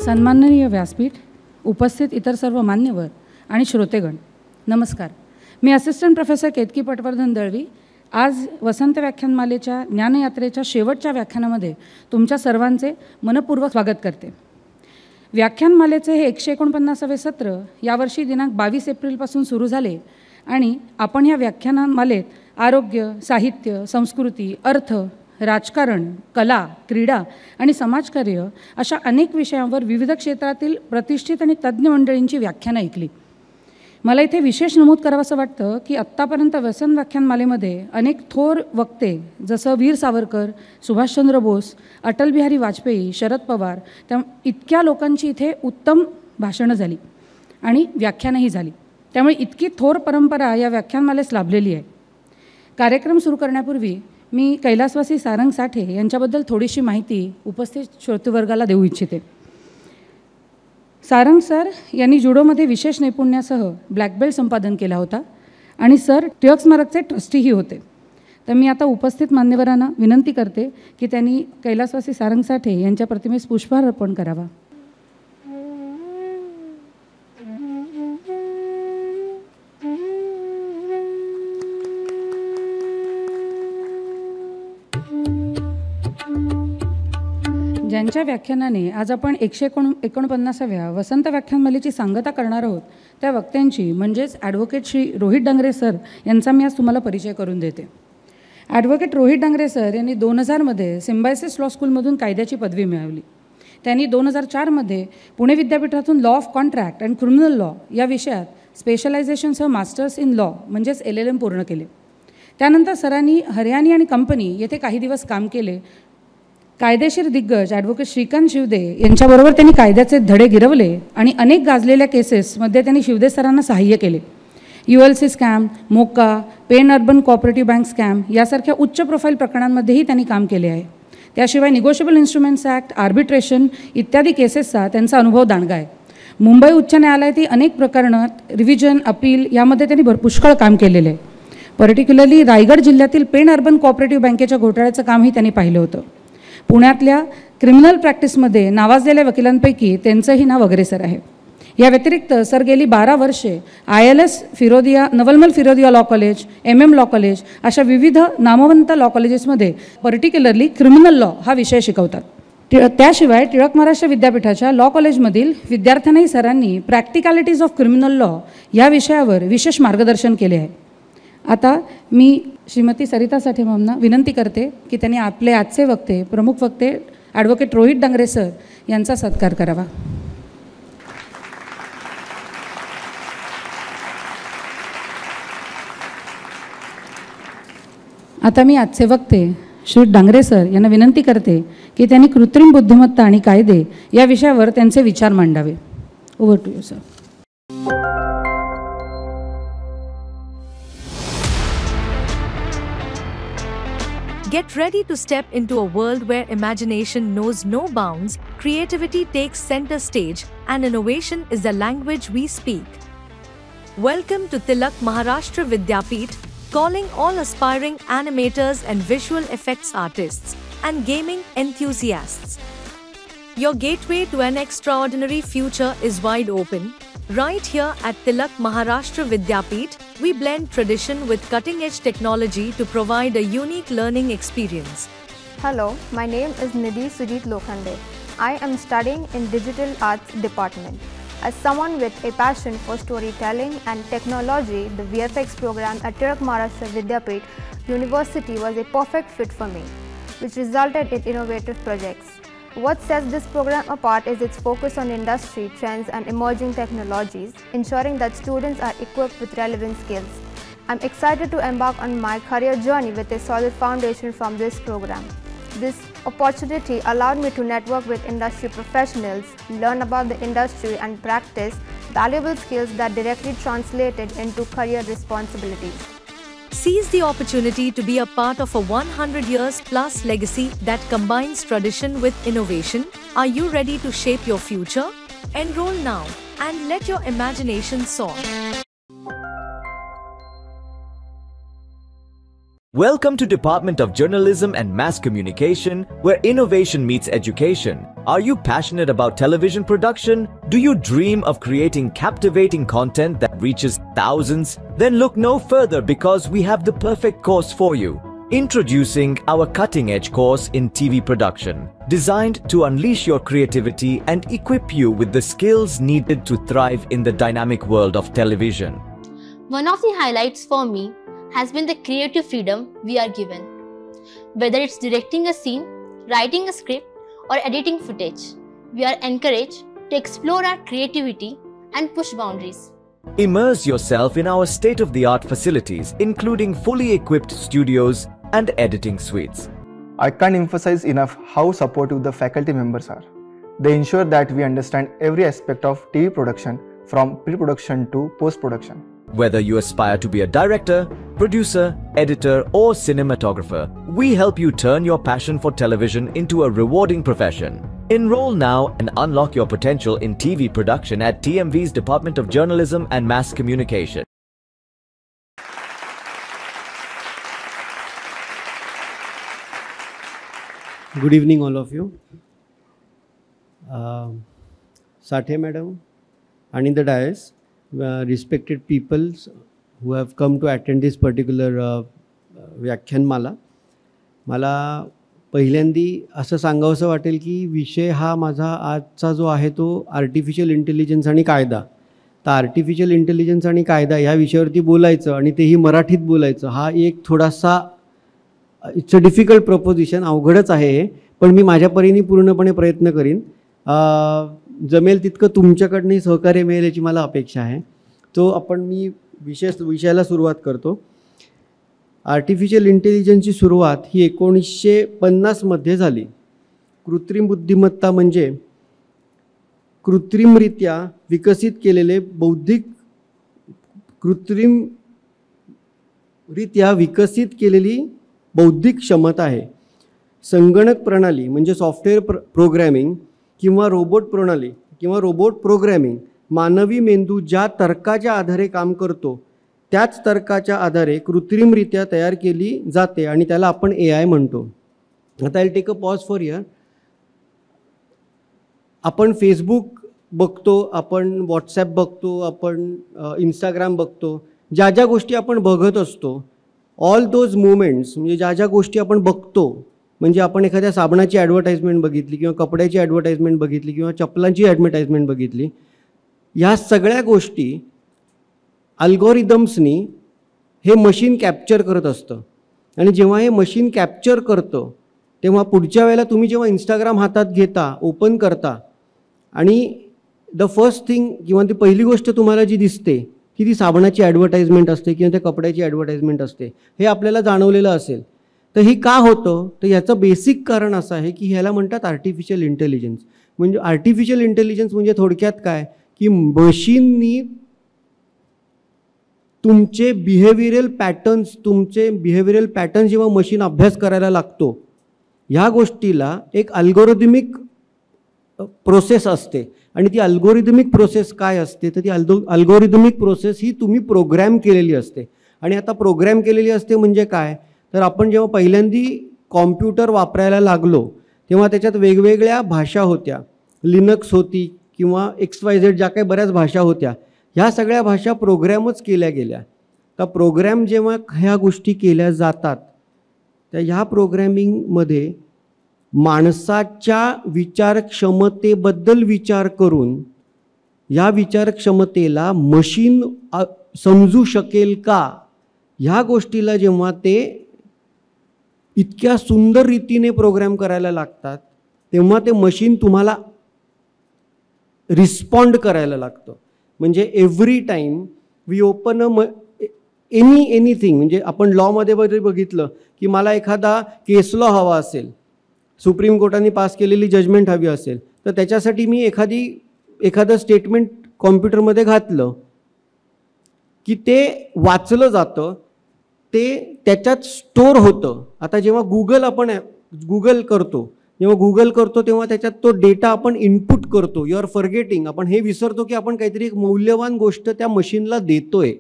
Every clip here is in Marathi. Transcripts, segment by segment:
सन्माननीय व्यासपीठ, उपस्थित इतर सर्व मान्यवर आणि श्रोतेगण, नमस्कार. मी असिस्टंट प्रोफेसर केतकी पटवर्धन दळवी आज वसंत व्याख्यानमालेच्या ज्ञानयात्रेच्या शेवटच्या व्याख्यानामध्ये तुमच्या सर्वांचे मनपूर्वक स्वागत करते. व्याख्यानमालेचे हे 149वे सत्र यावर्षी दिनांक 22 एप्रिलपासून सुरू झाले आणि आपण ह्या व्याख्यानमालेत आरोग्य, साहित्य, संस्कृती, अर्थ, राजकारण, कला, क्रीडा आणि समाजकार्य अशा अनेक विषयांवर विविध क्षेत्रातील प्रतिष्ठित आणि तज्ज्ञ मंडळींची व्याख्यानं ऐकली. मला इथे विशेष नमूद करावंसं वाटतं की आत्तापर्यंत वसंत व्याख्यानमालेमध्ये अनेक थोर वक्ते जसं वीर सावरकर, सुभाषचंद्र बोस, अटल बिहारी वाजपेयी, शरद पवार इतक्या लोकांची इथे उत्तम भाषणं झाली आणि व्याख्यानंही झाली. त्यामुळे इतकी थोर परंपरा या व्याख्यानमालेस लाभलेली आहे. कार्यक्रम सुरू करण्यापूर्वी मी कैलासवासी सारंग साठे यांच्याबद्दल थोडीशी माहिती उपस्थित श्रोतृवर्गाला देऊ इच्छिते. सारंग सर यांनी जुडोमध्ये विशेष नैपुण्यासह ब्लॅक बेल्ट संपादन केला होता आणि सर टिळक स्मारकचे ट्रस्टीही होते. तर मी आता उपस्थित मान्यवरांना विनंती करते की त्यांनी कैलासवासी सारंग साठे यांच्या प्रतिमेस पुष्पहार अर्पण करावा. ज्यांच्या व्याख्यानाने आज आपण 149व्या वसंत व्याख्यानमालेची सांगता करणार आहोत त्या वक्त्यांची म्हणजेच ॲडव्होकेट श्री रोहित डांगरे सर यांचा मी आज तुम्हाला परिचय करून देते. ॲडव्होकेट रोहित डांगरे सर यांनी 2000मध्ये सिम्बायसिस लॉ स्कूलमधून कायद्याची पदवी मिळवली. त्यांनी 2004मध्ये पुणे विद्यापीठातून law of contract and criminal law या विषयात स्पेशलायझेशनसह मास्टर्स इन लॉ म्हणजेच LLM पूर्ण केले. त्यानंतर सरांनी हरियाणी आणि कंपनी येथे काही दिवस काम केले. कायदेशीर दिग्गज ॲडव्होकेट श्रीकांत शिवदे यांच्याबरोबर त्यांनी कायद्याचे धडे गिरवले आणि अनेक गाजलेल्या केसेसमध्ये त्यांनी शिवदे सरांना सहाय्य केले. ULC scam, MCOCA, Pen urban cooperative bank scam यासारख्या उच्च प्रोफाईल प्रकरणांमध्येही त्यांनी काम केले आहे. त्याशिवाय निगोशिएबल इन्स्ट्रुमेंट्स ॲक्ट, आर्बिट्रेशन इत्यादी केसेसचा त्यांचा अनुभव दांडगा आहे. मुंबई उच्च न्यायालयातही अनेक प्रकरणात रिव्हिजन, अपील यामध्ये त्यांनी पुष्कळ काम केलेले आहे. पर्टिक्युलरली रायगड जिल्ह्यातील पेन अर्बन कोऑपरेटिव्ह बँकेच्या घोटाळ्याचं कामही त्यांनी पाहिलं होतं. पुण्यातल्या क्रिमिनल प्रॅक्टिसमध्ये नावाजलेल्या वकिलांपैकी त्यांचंही नाव अग्रेसर आहे. या व्यतिरिक्त सर गेली 12 वर्षे ILS Firodia, Navalmal Firodia law college, MM law college अशा विविध नामवंत लॉ कॉलेजेसमध्ये पर्टिक्युलरली क्रिमिनल लॉ हा विषय शिकवतात. त्याशिवाय टिळक महाराष्ट्र विद्यापीठाच्या लॉ कॉलेजमधील विद्यार्थ्यांनाही सरांनी प्रॅक्टिकॅलिटीज ऑफ क्रिमिनल लॉ या विषयावर विशेष मार्गदर्शन केले आहे. आता मी श्रीमती सरिता साठे मॅमना विनंती करते की त्यांनी आपले आजचे वक्ते, प्रमुख वक्ते ॲडव्होकेट रोहित डांगरे सर यांचा सत्कार करावा. आता मी आजचे वक्ते श्री डांगरे सर यांना विनंती करते की त्यांनी कृत्रिम बुद्धिमत्ता आणि कायदे या विषयावर त्यांचे विचार मांडावे. Over to you sir. Get ready to step into a world where imagination knows no bounds, creativity takes center stage, and innovation is the language we speak. Welcome to Tilak Maharashtra Vidyapeeth, calling all aspiring animators and visual effects artists and gaming enthusiasts. Your gateway to an extraordinary future is wide open. Right here at Tilak Maharashtra Vidyapeeth, we blend tradition with cutting-edge technology to provide a unique learning experience. Hello, my name is Nidhi Sujit Lokhande. I am studying in Digital Arts Department. As someone with a passion for storytelling and technology, the VFX program at Tilak Maharashtra Vidyapeeth University was a perfect fit for me, which resulted in innovative projects. What sets this program apart is its focus on industry trends and emerging technologies, ensuring that students are equipped with relevant skills. I'm excited to embark on my career journey with a solid foundation from this program. This opportunity allowed me to network with industry professionals, learn about the industry and practice valuable skills that directly translated into career responsibilities. Seize the opportunity to be a part of a 100 years plus legacy that combines tradition with innovation. Are you ready to shape your future? Enroll now and let your imagination soar. Welcome to Department of Journalism and Mass Communication, where innovation meets education. Are you passionate about television production? Do you dream of creating captivating content that reaches thousands? Then look no further, because we have the perfect course for you. Introducing our cutting-edge course in TV production, designed to unleash your creativity and equip you with the skills needed to thrive in the dynamic world of television. One of the highlights for me has been the creative freedom we are given. Whether it's directing a scene, writing a script, or editing footage, we are encouraged to explore our creativity and push boundaries. Immerse yourself in our state-of-the-art facilities, including fully equipped studios and editing suites. I can't emphasize enough how supportive the faculty members are. They ensure that we understand every aspect of TV production, from pre-production to post-production. Whether you aspire to be a director, producer, editor, or cinematographer, we help you turn your passion for television into a rewarding profession. Enroll now and unlock your potential in TV production at TMV's Department of Journalism and Mass Communication. Good evening, all of you. Sathe madam, and in the dais, respected peoples who have come to attend this particular व्याख्यानमाला. मला पहिल्यांदी असं सांगावंसं वाटेल की विषय हा माझा आजचा जो आहे तो आर्टिफिशियल इंटेलिजन्स आणि कायदा. तर आर्टिफिशियल इंटेलिजन्स आणि कायदा ह्या विषयावरती बोलायचं आणि तेही मराठीत बोलायचं हा एक थोडासा इट्स अ डिफिकल्ट प्रपोजिशन, अवघडच आहे. पण मी माझ्या परीने पूर्णपणे प्रयत्न करीन. जमेल तितकं तुमच्याकडनंही सहकार्य मिळेल याची मला अपेक्षा आहे. मी विषयाला सुरुवात करतो. आर्टिफिशियल इंटेलिजन्सची सुरुवात ही 1950 मध्ये झाली. कृत्रिम बुद्धिमत्ता म्हणजे कृत्रिमरित्या विकसित केलेले बौद्धिक क्षमता आहे. संगणक प्रणाली म्हणजे सॉफ्टवेअर प्रोग्रॅमिंग किंवा रोबोट प्रणाली किंवा रोबोट प्रोग्रॅमिंग मानवी मेंदू ज्या तर्काच्या आधारे काम करतो त्याच तर्काच्या आधारे कृत्रिमरित्या तयार केली जाते आणि त्याला आपण AI म्हणतो. आता I take a pause for here. आपण फेसबुक बघतो, आपण व्हॉट्सॲप बघतो, आपण इंस्टाग्राम बघतो. ज्या ज्या गोष्टी आपण बघत असतो, ऑल दोज मुवमेंट्स म्हणजे ज्या ज्या गोष्टी आपण बघतो, म्हणजे आपण एखाद्या साबणाची ॲडव्हर्टाइजमेंट बघितली किंवा कपड्याची ॲडव्हर्टाइजमेंट बघितली किंवा चप्पलांची ॲडव्हर्टाइजमेंट बघितली, ह्या सगळ्या गोष्टी अल्गोरिदम्सनी हे मशीन कॅप्चर करत असतं. आणि जेव्हा हे मशीन कॅप्चर करतं तेव्हा पुढच्या वेळेला तुम्ही जेव्हा इंस्टाग्राम हातात घेता, ओपन करता आणि द फर्स्ट थिंग किंवा ती पहिली गोष्ट तुम्हाला जी दिसते की ती साबणाची ॲडव्हर्टाइजमेंट असते किंवा त्या कपड्याची ॲडव्हर्टाइजमेंट असते. हे आपल्याला जाणवलेलं असेल. तर ही का होतं, तर याचं बेसिक कारण असं आहे की ह्याला म्हणतात आर्टिफिशियल इंटेलिजन्स. म्हणजे आर्टिफिशियल इंटेलिजन्स म्हणजे थोडक्यात काय की मशीननी तुमचे बिहेवियरल पॅटर्न्स जेव्हा मशीन अभ्यास करायला लागतो, ह्या गोष्टीला एक अल्गोरिदमिक प्रोसेस असते. आणि ती अल्गोरिदमिक प्रोसेस काय असते, तर ती अल्गोरिदमिक प्रोसेस ही तुम्ही प्रोग्रॅम केलेली असते. आणि आता प्रोग्रॅम केलेली असते म्हणजे काय, तर आपण जेव्हा पहिल्यांदी कॉम्प्युटर वापरायला लागलो तेव्हा त्याच्यात वेगवेगळ्या भाषा होत्या. लिनक्स होती किंवा XYZ ज्या काही बऱ्याच भाषा होत्या. ह्या सगळ्या भाषा प्रोग्रॅमच केल्या गेल्या. तर प्रोग्रॅम जेव्हा ह्या गोष्टी केल्या जातात तर ह्या प्रोग्रॅमिंगमध्ये माणसाच्या विचारक्षमतेबद्दल विचार करून ह्या विचारक्षमतेला मशीन समजू शकेल का, ह्या गोष्टीला जेव्हा ते इतक्या सुंदर रीतीने प्रोग्रॅम करायला लागतात तेव्हा ते मशीन तुम्हाला रिस्पॉन्ड करायला लागतं. म्हणजे every time we open anything. म्हणजे आपण लॉमध्ये बघितलं की मला एखादा केस लॉ हवा असेल, सुप्रीम कोर्टाने पास केलेली जजमेंट हवी असेल, तर त्याच्यासाठी मी एखादं स्टेटमेंट कॉम्प्युटरमध्ये घातलं की ते वाचलं जातं, ते त्याच्यात स्टोअर होतं. आता जेव्हा गुगल करतो तेव्हा त्याच्यात तो डेटा आपण इनपुट करतो. यू आर फॉरगेटिंग, आपण हे विसरतो की आपण काहीतरी एक मौल्यवान गोष्ट त्या मशीनला देतोय.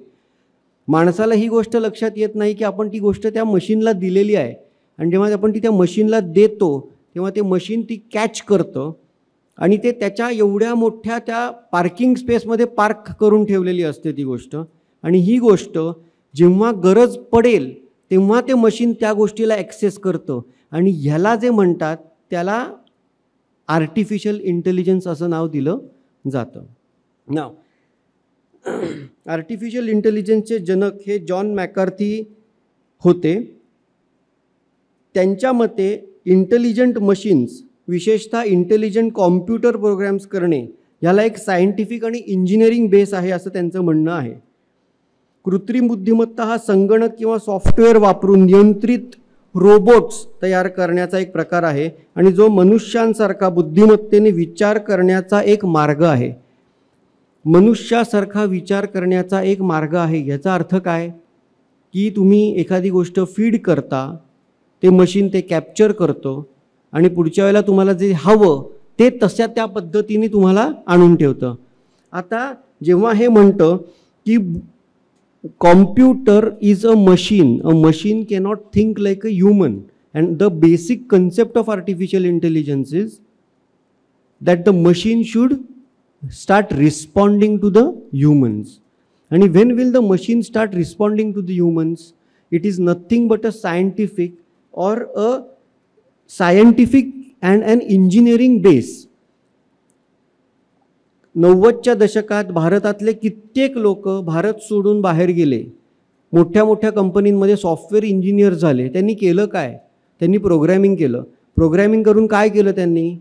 माणसाला ही गोष्ट लक्षात येत नाही की आपण ती गोष्ट त्या मशीनला दिलेली आहे, आणि जेव्हा आपण ती त्या मशीनला देतो तेव्हा ते मशीन ती कॅच करतं आणि ते त्याच्या एवढ्या मोठ्या त्या पार्किंग स्पेसमध्ये पार्क करून ठेवलेली असते ती गोष्ट. आणि ही गोष्ट जेव्हा गरज पडेल तेव्हा ते मशीन त्या गोष्टीला ॲक्सेस करतं, आणि ह्याला जे म्हणतात त्याला आर्टिफिशियल इंटेलिजन्स असं नाव दिलं जातं. नाव आर्टिफिशियल इंटेलिजन्सचे जनक हे जॉन मॅकार्थी होते. त्यांच्या मते इंटेलिजंट मशीन्स, विशेषतः इंटेलिजंट कॉम्प्युटर प्रोग्रॅम्स करणे, याला एक सायंटिफिक आणि इंजिनिअरिंग बेस आहे असं त्यांचं म्हणणं आहे. कृत्रिम बुद्धिमत्ता हा संगणक किंवा सॉफ्टवेअर वापरून नियंत्रित रोबोट्स तयार करण्याचा एक प्रकार आहे, आणि जो मनुष्यांसारखा बुद्धिमत्तेने विचार करण्याचा एक मार्ग आहे. मनुष्यासारखा विचार करण्याचा एक मार्ग आहे. याचा अर्थ काय की तुम्ही एखादी गोष्ट फीड करता, ते मशीन ते कॅप्चर करतं आणि पुढच्या वेळेला तुम्हाला जे हवं ते तशा त्या पद्धतीने तुम्हाला आणून ठेवतं. आता जेव्हा हे म्हणतं की computer is a machine cannot think like a human, and the basic concept of artificial intelligence is that the machine should start responding to the humans. And when will the machine start responding to the humans? It is nothing but a scientific and an engineering base. 90च्या दशकात भारतातले कित्येक लोक भारत सोडून बाहेर गेले, मोठ्या मोठ्या कंपनींमध्ये सॉफ्टवेअर इंजिनियर झाले. त्यांनी केलं काय? त्यांनी प्रोग्रॅमिंग केलं. प्रोग्रॅमिंग करून काय केलं त्यांनी?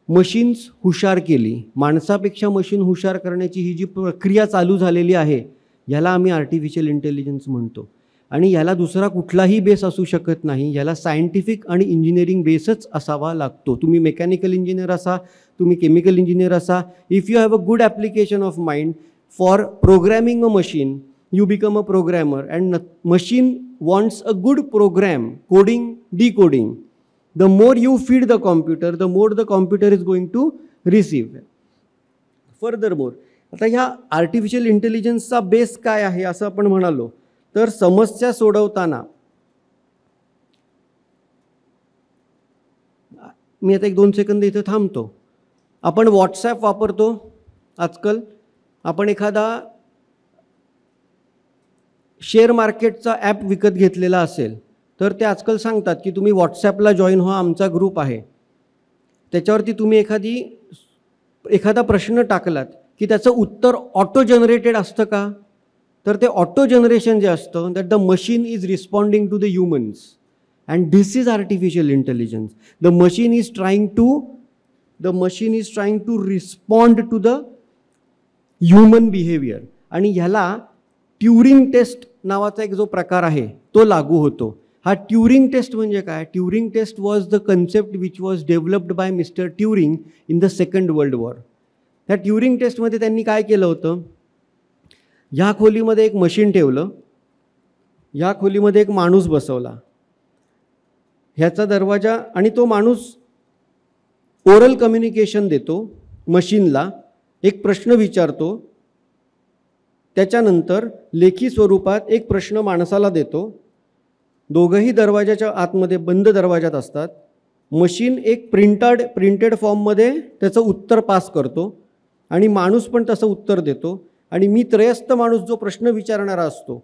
मशीन्स हुशार केली. माणसापेक्षा मशीन हुशार करण्याची ही जी प्रक्रिया चालू झालेली आहे याला आम्ही आर्टिफिशियल इंटेलिजन्स म्हणतो. आणि याला दुसरा कुठलाही बेस असू शकत नाही. याला सायंटिफिक आणि इंजिनिअरिंग बेसच असावा लागतो. तुम्ही मेकॅनिकल इंजिनियर असा, तुम्ही केमिकल इंजिनियर असा, if you have a good application of mind for programming a machine, you become a programmer, and machine wants a good program, coding, decoding. The more you feed the computer, the more the computer is going to receive. Furthermore, आता ह्या आर्टिफिशियल इंटेलिजन्सचा बेस काय आहे असं आपण म्हणालो तर समस्या सोडवताना, मी आता 1-2 सेकंद इथे थांबतो. आपण व्हॉट्सॲप वापरतो आजकाल. आपण एखादा शेअर मार्केटचा ॲप विकत घेतलेला असेल तर ते आजकाल सांगतात की तुम्ही व्हॉट्सॲपला जॉईन व्हा, आमचा ग्रुप आहे. त्याच्यावरती तुम्ही एखादा प्रश्न टाकलात की त्याचं उत्तर ऑटो जनरेटेड असतं का? तर ते ऑटो जनरेशन जे असतं that the machine is responding to the humans, and this is artificial intelligence. The machine is trying to respond to the human behaviour. आणि ह्याला ट्युरिंग टेस्ट नावाचा एक जो प्रकार आहे तो लागू होतो. हा ट्युरिंग टेस्ट म्हणजे काय? Turing test was the concept which was developed by mister Turing in the second world war. त्या ट्युरिंग टेस्टमध्ये त्यांनी काय केलं होतं, ह्या खोलीमध्ये एक मशीन ठेवलं, ह्या खोलीमध्ये एक माणूस बसवला, ह्याचा दरवाजा, आणि तो माणूस ओरल कम्युनिकेशन देतो मशीनला, एक प्रश्न विचारतो, त्याच्यानंतर लेखी स्वरूपात एक प्रश्न माणसाला देतो. दोघंही दरवाजाच्या आतमध्ये बंद दरवाजात असतात. मशीन एक प्रिंटेड फॉर्ममध्ये त्याचं उत्तर पास करतो आणि माणूस पण तसं उत्तर देतो. आणि मी त्रयस्थ माणूस जो प्रश्न विचारणारा असतो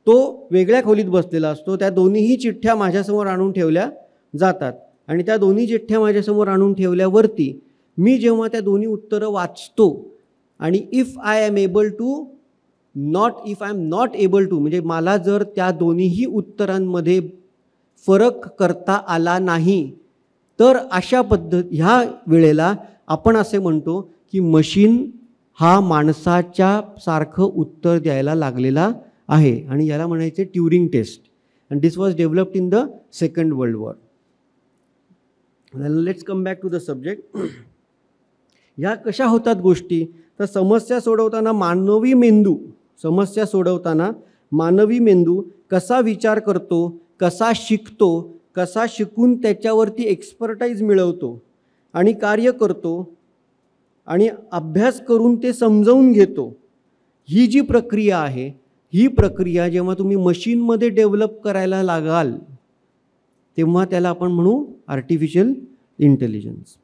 तो वेगळ्या खोलीत बसलेला असतो. त्या दोन्हीही चिठ्ठ्या माझ्यासमोर आणून ठेवल्या जातात, आणि त्या दोन्ही चिठ्ठ्या माझ्यासमोर आणून ठेवल्यावरती मी जेव्हा त्या दोन्ही उत्तरं वाचतो, आणि if I am not able to म्हणजे मला जर त्या दोन्हीही उत्तरांमध्ये फरक करता आला नाही, तर अशा ह्या वेळेला आपण असे म्हणतो की मशीन हा माणसाच्या सारखं उत्तर द्यायला लागलेला आहे, आणि याला म्हणायचे Turing test. And this was developed in the second world war. Let's come back to the subject. ह्या कशा होतात गोष्टी, तर समस्या सोडवताना मानवी मेंदू कसा विचार करतो, कसा शिकतो, कसा शिकून त्याच्यावरती एक्सपर्टाईज मिळवतो आणि कार्य करतो आणि अभ्यास करून ते समजावून घेतो, ही जी प्रक्रिया आहे ही प्रक्रिया जेव्हा तुम्ही मशीनमध्ये डेव्हलप करायला लागाल तेव्हा त्याला आपण म्हणू आर्टिफिशियल इंटेलिजन्स.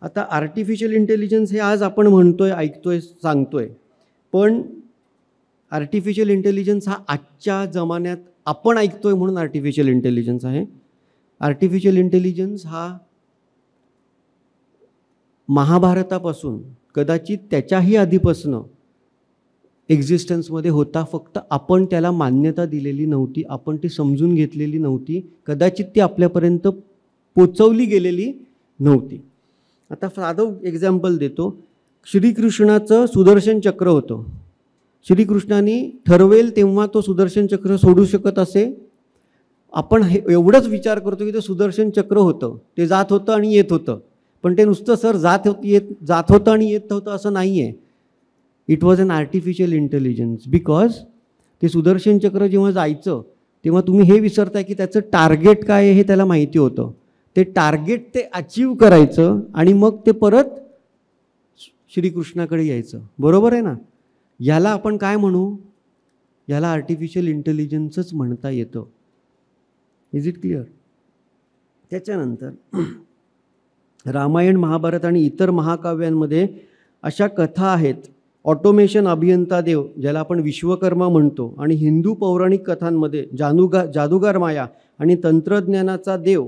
आता आर्टिफिशियल इंटेलिजन्स हे आज आपण म्हणतोय, ऐकतोय, सांगतोय, पण आर्टिफिशियल इंटेलिजन्स हा आजच्या जमान्यात आपण ऐकतोय म्हणून आर्टिफिशियल इंटेलिजन्स आहे. आर्टिफिशियल इंटेलिजन्स हा महाभारतापासून कदाचित त्याच्याही आधीपासून एक्झिस्टन्समध्ये होता, फक्त आपण त्याला मान्यता दिलेली नव्हती, आपण ती समजून घेतलेली नव्हती, कदाचित ती आपल्यापर्यंत पोचवली गेलेली नव्हती. आता साधं एक्झाम्पल देतो. श्रीकृष्णाचं सुदर्शन चक्र होतं. श्रीकृष्णाने ठरवेल तेव्हा तो सुदर्शन चक्र सोडू शकत असे. आपण एवढंच विचार करतो की ते सुदर्शन चक्र होतं, ते जात होतं आणि येत होतं, पण ते नुसतं सर जात होतं आणि येत होतं असं नाही आहे. It was an artificial intelligence, because ते सुदर्शन चक्र जेव्हा जायचं तेव्हा तुम्ही हे विसरताय की त्याचं टार्गेट काय आहे हे त्याला माहिती होतं. ते टार्गेट ते अचीव करायचं आणि मग ते परत श्रीकृष्णाकडे यायचं. बरोबर आहे ना? याला आपण काय म्हणू? याला आर्टिफिशियल इंटेलिजन्सच म्हणता येतं. Is it clear? त्याच्यानंतर रामायण, महाभारत आणि इतर महाकाव्यांमध्ये अशा कथा आहेत. ऑटोमेशन अभियंता देव, ज्याला आपण विश्वकर्मा म्हणतो, आणि हिंदू पौराणिक कथांमध्ये जादूगार माया आणि तंत्रज्ञानाचा देव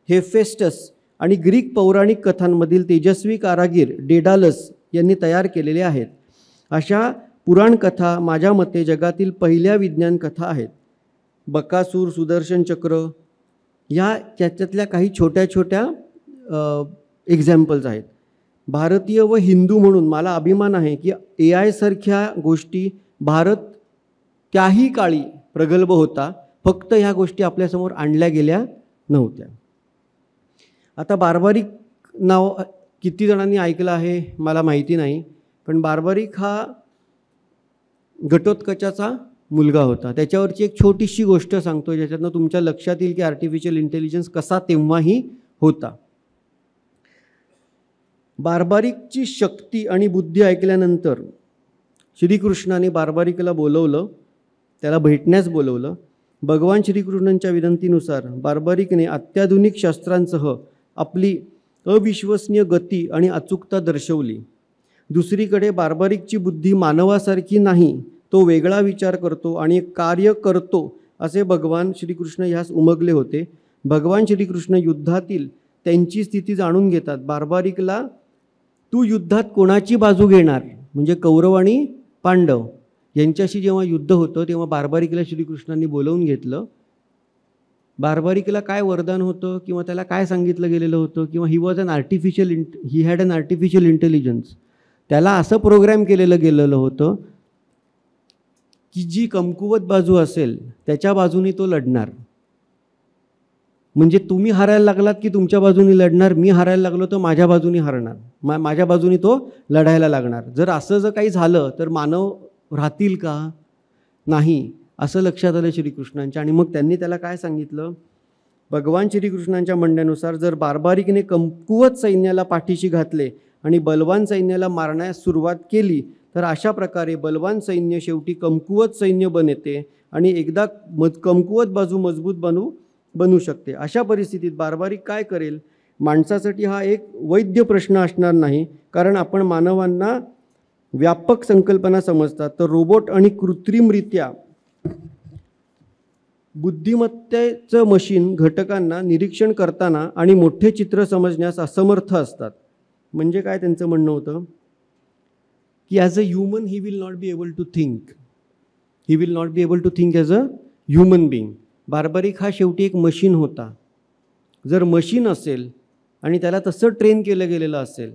हेफेस्टस, आणि ग्रीक पौराणिक कथांमधील तेजस्वी कारागीर डेडालस यांनी तयार केलेले आहेत. अशा पुराणकथा माझ्या मते जगातील पहिल्या विज्ञान कथा आहेत. बकासूर, सुदर्शन चक्र या त्याच्यातल्या काही छोट्या छोट्या एक्झाम्पल्स आहेत. भारतीय व हिंदू म्हणून मला अभिमान आहे की AI सारख्या गोष्टी भारत त्याही काळी प्रगल्भ होता, फक्त ह्या गोष्टी आपल्यासमोर आणल्या गेल्या नव्हत्या. आता बार्बारिक नाव किती जणांनी ऐकलं आहे मला माहिती नाही, पण बार्बारिक हा घटोत्कचाचा मुलगा होता. त्याच्यावरची एक छोटीशी गोष्ट सांगतो ज्याच्यातनं तुमच्या लक्षात येईल की आर्टिफिशियल इंटेलिजन्स कसा तेव्हाही होता. बार्बारिकची शक्ती आणि बुद्धी ऐकल्यानंतर श्रीकृष्णाने बार्बारिकला बोलवलं, त्याला भेटण्यास बोलवलं. भगवान श्रीकृष्णांच्या विनंतीनुसार बार्बारिकने अत्याधुनिक शस्त्रांसह आपली अविश्वसनीय गती आणि अचूकता दर्शवली. दुसरीकडे बार्बारिकची बुद्धी मानवासारखी नाही, तो वेगळा विचार करतो आणि कार्य करतो असे भगवान श्रीकृष्ण ह्यास उमगले होते. भगवान श्रीकृष्ण युद्धातील त्यांची स्थिती जाणून घेतात. बार्बारिकला तू युद्धात कोणाची बाजू घेणार, म्हणजे कौरव आणि पांडव यांच्याशी जेव्हा युद्ध होतं तेव्हा बार्बारिकला श्रीकृष्णांनी बोलवून घेतलं. बार्बारिकला काय वरदान होतं किंवा त्याला काय सांगितलं गेलेलं होतं, किंवा he had an artificial intelligence. त्याला असं प्रोग्रॅम केलेलं गेलेलं होतं की जी कमकुवत बाजू असेल त्याच्या बाजूने तो लढणार. म्हणजे तुम्ही हारायला लागलात की तुमच्या बाजूने लढणार, मी हारायला लागलो तर माझ्या बाजूने हारणार, माझ्या बाजूने तो लढायला लागणार. जर असं जर काही झालं तर मानव राहतील का? नाही, असं लक्षात आलं श्रीकृष्णांच्या. आणि मग त्यांनी त्याला काय सांगितलं? भगवान श्रीकृष्णांच्या म्हणण्यानुसार जर बार्बारिकने कमकुवत सैन्याला पाठीशी घातले आणि बलवान सैन्याला मारण्यास सुरुवात केली तर अशा प्रकारे बलवान सैन्य शेवटी कमकुवत सैन्य बनते आणि एकदा कमकुवत बाजू मजबूत बनू शकते. अशा परिस्थितीत बार्बारिक काय करेल? माणसासाठी हा एक वैध प्रश्न असणार नाही, कारण आपण मानवांना व्यापक संकल्पना समजतात, तर रोबोट आणि कृत्रिमरित्या बुद्धिमत्तेचं मशीन घटकांना निरीक्षण करताना आणि मोठे चित्र समजण्यास असमर्थ असतात. म्हणजे काय त्यांचं म्हणणं होतं की as a human he will not be able to think as a human being. Barbaric हा शेवटी एक मशीन होता. जर मशीन असेल आणि त्याला तसं ट्रेन केलं गेलेलं असेल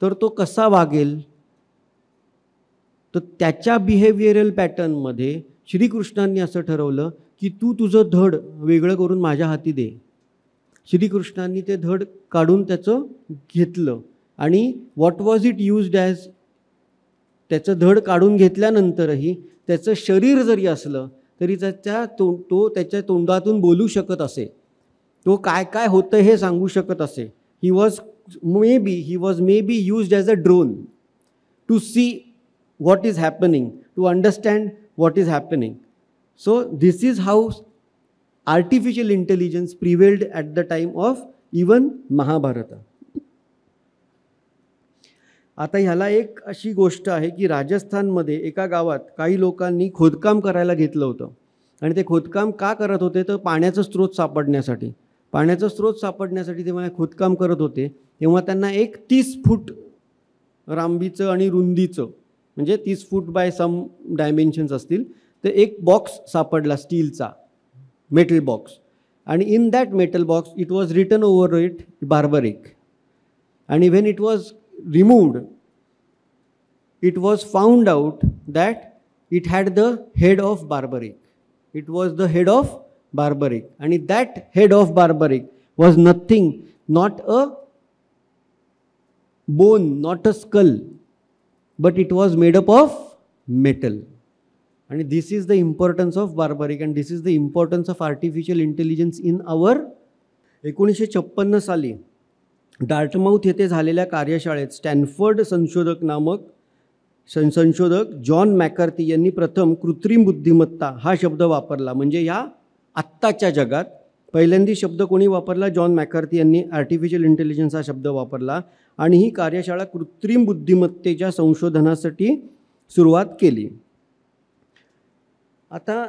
तर तो कसा वागेल? तर त्याच्या बिहेवियरल पॅटर्नमध्ये श्रीकृष्णांनी असं ठरवलं की तू तुझं धड वेगळं करून माझ्या हाती दे. श्रीकृष्णांनी ते धड काढून त्याचं घेतलं आणि what was it used as, त्याचं धड काढून घेतल्यानंतरही त्याचं शरीर जरी असलं तरी तो त्याच्या तोंडातून बोलू शकत असे, तो काय काय होतं हे सांगू शकत असे. He was may be used as a drone. to see what is happening, to understand what is happening. So this is how artificial intelligence prevailed at the time of even Mahabharata. आता ह्याला एक अशी गोष्ट आहे की राजस्थानमध्ये एका गावात काही लोकांनी खोदकाम करायला घेतलं होतं आणि ते खोदकाम का करत होते तर पाण्याचा स्रोत सापडण्यासाठी. पाण्याचा स्रोत सापडण्यासाठी तेव्हा खोदकाम करत होते तेव्हा त्यांना एक 30 फूट लांबीचं आणि रुंदीचं म्हणजे 30 फूट बाय सम डायमेन्शन्स असतील तर एक बॉक्स सापडला स्टीलचा, मेटल बॉक्स. आणि in that metal box it was written over it barbaric. आणि when it was removed, it was found out that it had the head of barbaric. It was the head of barbaric, and that head of barbaric was nothing, not a bone, not a skull, but it was made up of metal. And this is the importance of barbaric, and this is the importance of artificial intelligence in our 1956 साली डार्टमाउथ येथे झालेल्या कार्यशाळेत स्टॅनफर्ड संशोधक जॉन मॅकार्थी यांनी प्रथम कृत्रिम बुद्धिमत्ता हा शब्द वापरला. म्हणजे या आत्ताच्या जगात पहिल्यांदा शब्द कोणी वापरला? जॉन मॅकार्थी यांनी आर्टिफिशियल इंटेलिजन्स हा शब्द वापरला आणि ही कार्यशाळा कृत्रिम बुद्धिमत्तेच्या संशोधनासाठी सुरुवात केली. आता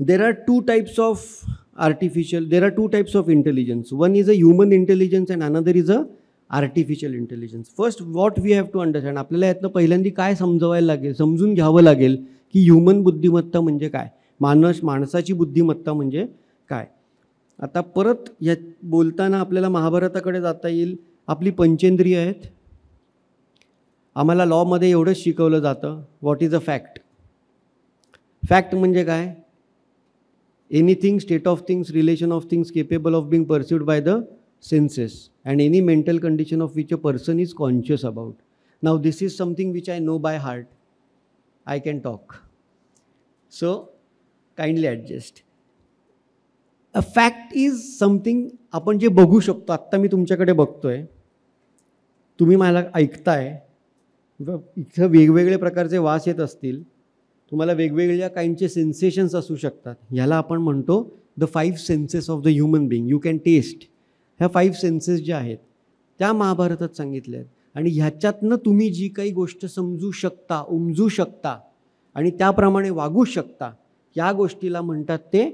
there are two types of intelligence. One is a human intelligence and another is a artificial intelligence. First what we have to understand, आपल्याला यातनं पहिल्यांदा काय समजवायला लागेल, समजून घ्यावं लागेल की ह्युमन बुद्धिमत्ता म्हणजे काय, माणसाची बुद्धिमत्ता म्हणजे काय. आता परत या बोलताना आपल्याला महाभारताकडे जाता येईल. आपली पंचेंद्रिय आहेत. आम्हाला लॉमध्ये एवढंच शिकवलं जातं, what is a fact. Fact म्हणजे काय? Anything, state of things, relation of things capable of being perceived by the senses and any mental condition of which a person is conscious about. Now this is something which I know by heart. I can talk. So kindly adjust. A fact is something आपण जे बघू शकतो. आत्ता मी तुमच्याकडे बघतोय, तुम्ही मला ऐकताय, इथं वेगवेगळे प्रकारचे वास येत असतील, तुम्हाला वेगवेगळ्या काइंडचे सेन्सेशन्स असू शकतात. ह्याला आपण म्हणतो the 5 senses of the human being. You can taste. ह्या 5 सेन्सेस ज्या आहेत त्या महाभारतात सांगितल्या आहेत आणि ह्याच्यातनं तुम्ही जी काही गोष्ट समजू शकता, उमजू शकता आणि त्याप्रमाणे वागू शकता, या गोष्टीला म्हणतात ते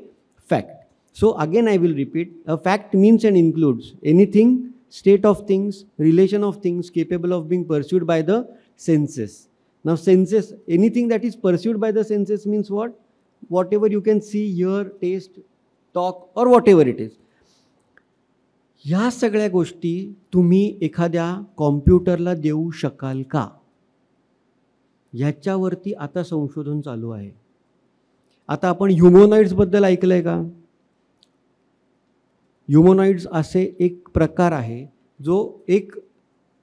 fact. So again I will repeat. A fact means and includes anything, state of things, relation of things capable of being pursued by the senses. Now senses, anything that is pursued by the senses means what? Whatever you can see, hear, taste, talk or whatever it is. ह्या सगळ्या गोष्टी तुम्ही एखाद्या कॉम्प्युटरला देऊ शकाल का? ह्याच्यावरती आता संशोधन चालू आहे. आता आपण ह्युमनॉइड्सबद्दल ऐकलं आहे का? ह्युमनॉइड्स असे एक प्रकार आहे जो एक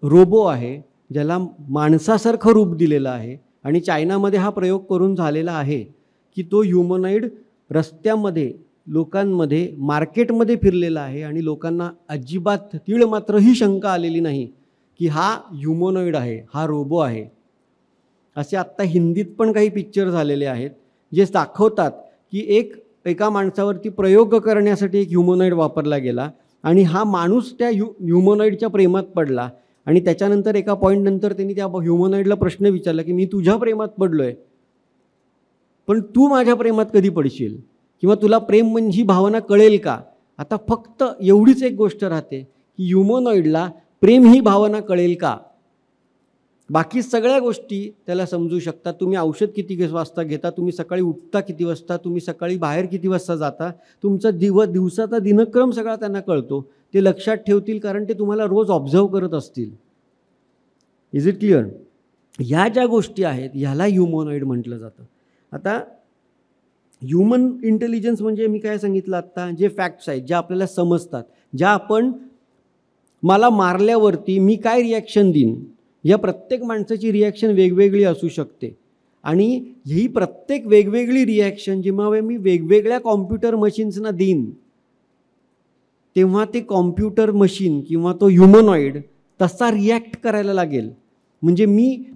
रोबो आहे ज्याला माणसासारखं रूप दिलेलं आहे आणि चायनामध्ये हा प्रयोग करून झालेला आहे की तो ह्युमनॉइड रस्त्यामध्ये, लोकांमध्ये, मार्केटमध्ये फिरलेला आहे आणि लोकांना अजिबात तीळ मात्र ही शंका आलेली नाही की हा ह्युमनॉइड आहे, हा रोबो आहे. असे आत्ता हिंदीत पण काही पिक्चर झालेले आहेत जे दाखवतात की एका माणसावरती प्रयोग करण्यासाठी एक ह्युमनॉइड वापरला गेला आणि हा माणूस त्या ह्युमनॉइडच्या प्रेमात पडला आणि त्याच्यानंतर एका पॉईंटनंतर त्यांनी त्या ह्युमनॉइडला प्रश्न विचारला की मी तुझ्या प्रेमात पडलो आहे, पण तू माझ्या प्रेमात कधी पडशील किंवा तुला प्रेम म्हणजे ही भावना कळेल का? आता फक्त एवढीच एक गोष्ट राहते की ह्युमनॉइडला प्रेम ही भावना कळेल का? बाकी सगळ्या गोष्टी त्याला समजू शकतात. तुम्ही औषध किती वाजता घेता, तुम्ही सकाळी उठता किती वाजता, तुम्ही सकाळी बाहेर किती वाजता जाता, तुमचा दिवसाचा दिनक्रम सगळा त्यांना कळतो. ते लक्षात ठेवतील कारण ते तुम्हाला रोज ऑब्झर्व करत असतील. Is it clear? ह्या ज्या गोष्टी आहेत ह्याला ह्युमनॉइड म्हटलं जातं. आता ह्युमन इंटेलिजन्स म्हणजे मी काय सांगितलं आत्ता, जे फॅक्ट्स आहेत ज्या आपल्याला समजतात, ज्या आपण मला मारल्यावरती मी काय रिॲक्शन देईन, या प्रत्येक माणसाची रिॲक्शन वेगवेगळी असू शकते आणि ही प्रत्येक वेगवेगळी रिॲक्शन जेव्हा मी वेगवेगळ्या कॉम्प्युटर मशीन्सना देईन तेव्हा ते कॉम्प्युटर मशीन किंवा तो ह्युमनॉइड तसा रिॲक्ट करायला लागेल. म्हणजे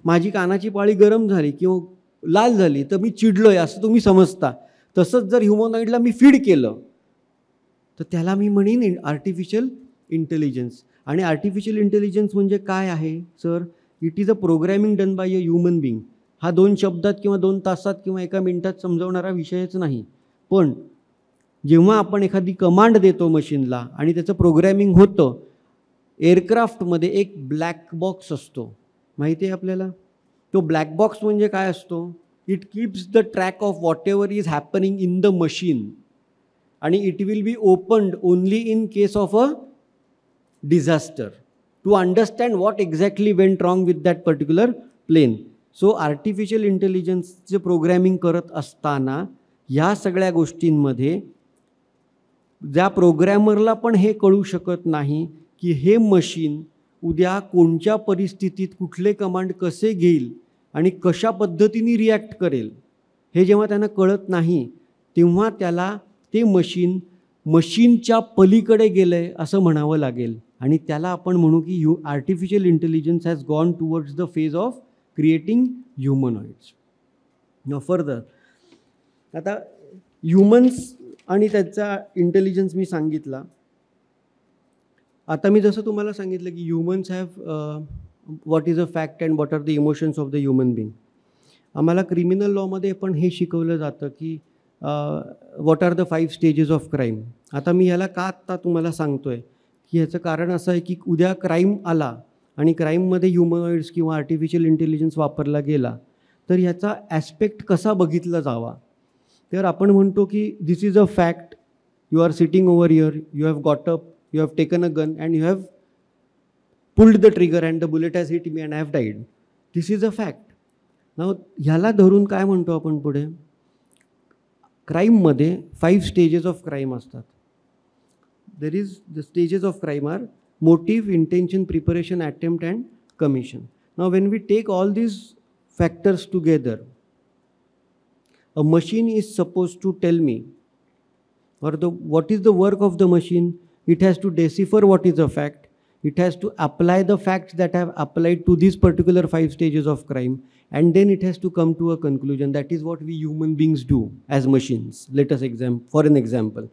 माझी कानाची पाळी गरम झाली किंवा लाल झाली तर मी चिडलोय असं तुम्ही समजता. तसंच जर ह्युमनॉइडला मी फीड केलं तर त्याला मी म्हणेन आर्टिफिशियल इंटेलिजन्स. आणि आर्टिफिशियल इंटेलिजन्स म्हणजे काय आहे sir? It is a programming done by a human being. हा 2 शब्दात किंवा 2 तासात किंवा 1 मिनिटात समजवणारा विषयच नाही. पण जेव्हा आपण एखादी कमांड देतो मशीनला आणि त्याचं प्रोग्रॅमिंग होतं, एअरक्राफ्टमध्ये एक ब्लॅक बॉक्स असतो, माहिती आहे आपल्याला? तो ब्लॅक बॉक्स म्हणजे काय असतो? It keeps the track of whatever is happening in the machine आणि it will be opened only in case of a disaster to understand what exactly went wrong with that particular plane. So artificial इंटेलिजन्सचे प्रोग्रॅमिंग करत असताना ह्या सगळ्या गोष्टींमध्ये ज्या प्रोग्रॅमरला पण हे कळू शकत नाही की हे मशीन उद्या कोणत्या परिस्थितीत कुठले कमांड कसे घेईल आणि कशा पद्धतीने रिॲक्ट करेल, हे जेव्हा त्यांना कळत नाही तेव्हा त्याला ते मशीनच्या पलीकडे गेलं आहे असं म्हणावं लागेल. आणि त्याला आपण म्हणू की artificial intelligence has gone towards the phase of creating humanoids. न फर्दर आता ह्युमन्स आणि त्याचा इंटेलिजन्स मी सांगितला. आता मी जसं तुम्हाला सांगितलं की humans have what is a fact and what are the emotions of the human being. आम्हाला क्रिमिनल लॉमध्ये पण हे शिकवलं जातं की what are the 5 stages of crime. आता मी ह्याला का आत्ता तुम्हाला सांगतो आहे की ह्याचं कारण असं आहे की उद्या क्राईम आला आणि क्राईममध्ये ह्युमनॉइड्स किंवा आर्टिफिशियल इंटेलिजन्स वापरला गेला तर ह्याचा ॲस्पेक्ट कसा बघितला जावा. तर आपण म्हणतो की this is a fact, you are sitting over here, you have got up, you have taken a gun and you have pulled the trigger and the bullet has hit me and I have died. This is a fact. Now ह्याला धरून काय म्हणतो आपण पुढे? क्राईममध्ये 5 स्टेजेस ऑफ क्राईम असतात. There is the stages of crime are motive, intention, preparation, attempt and commission. Now when we take all these factors together, a machine is supposed to tell me, or what is the work of the machine? It has to decipher what is a fact. It has to apply the facts that have applied to these particular 5 stages of crime, and then it has to come to a conclusion. That is what we human beings do as machines. Let us for an example.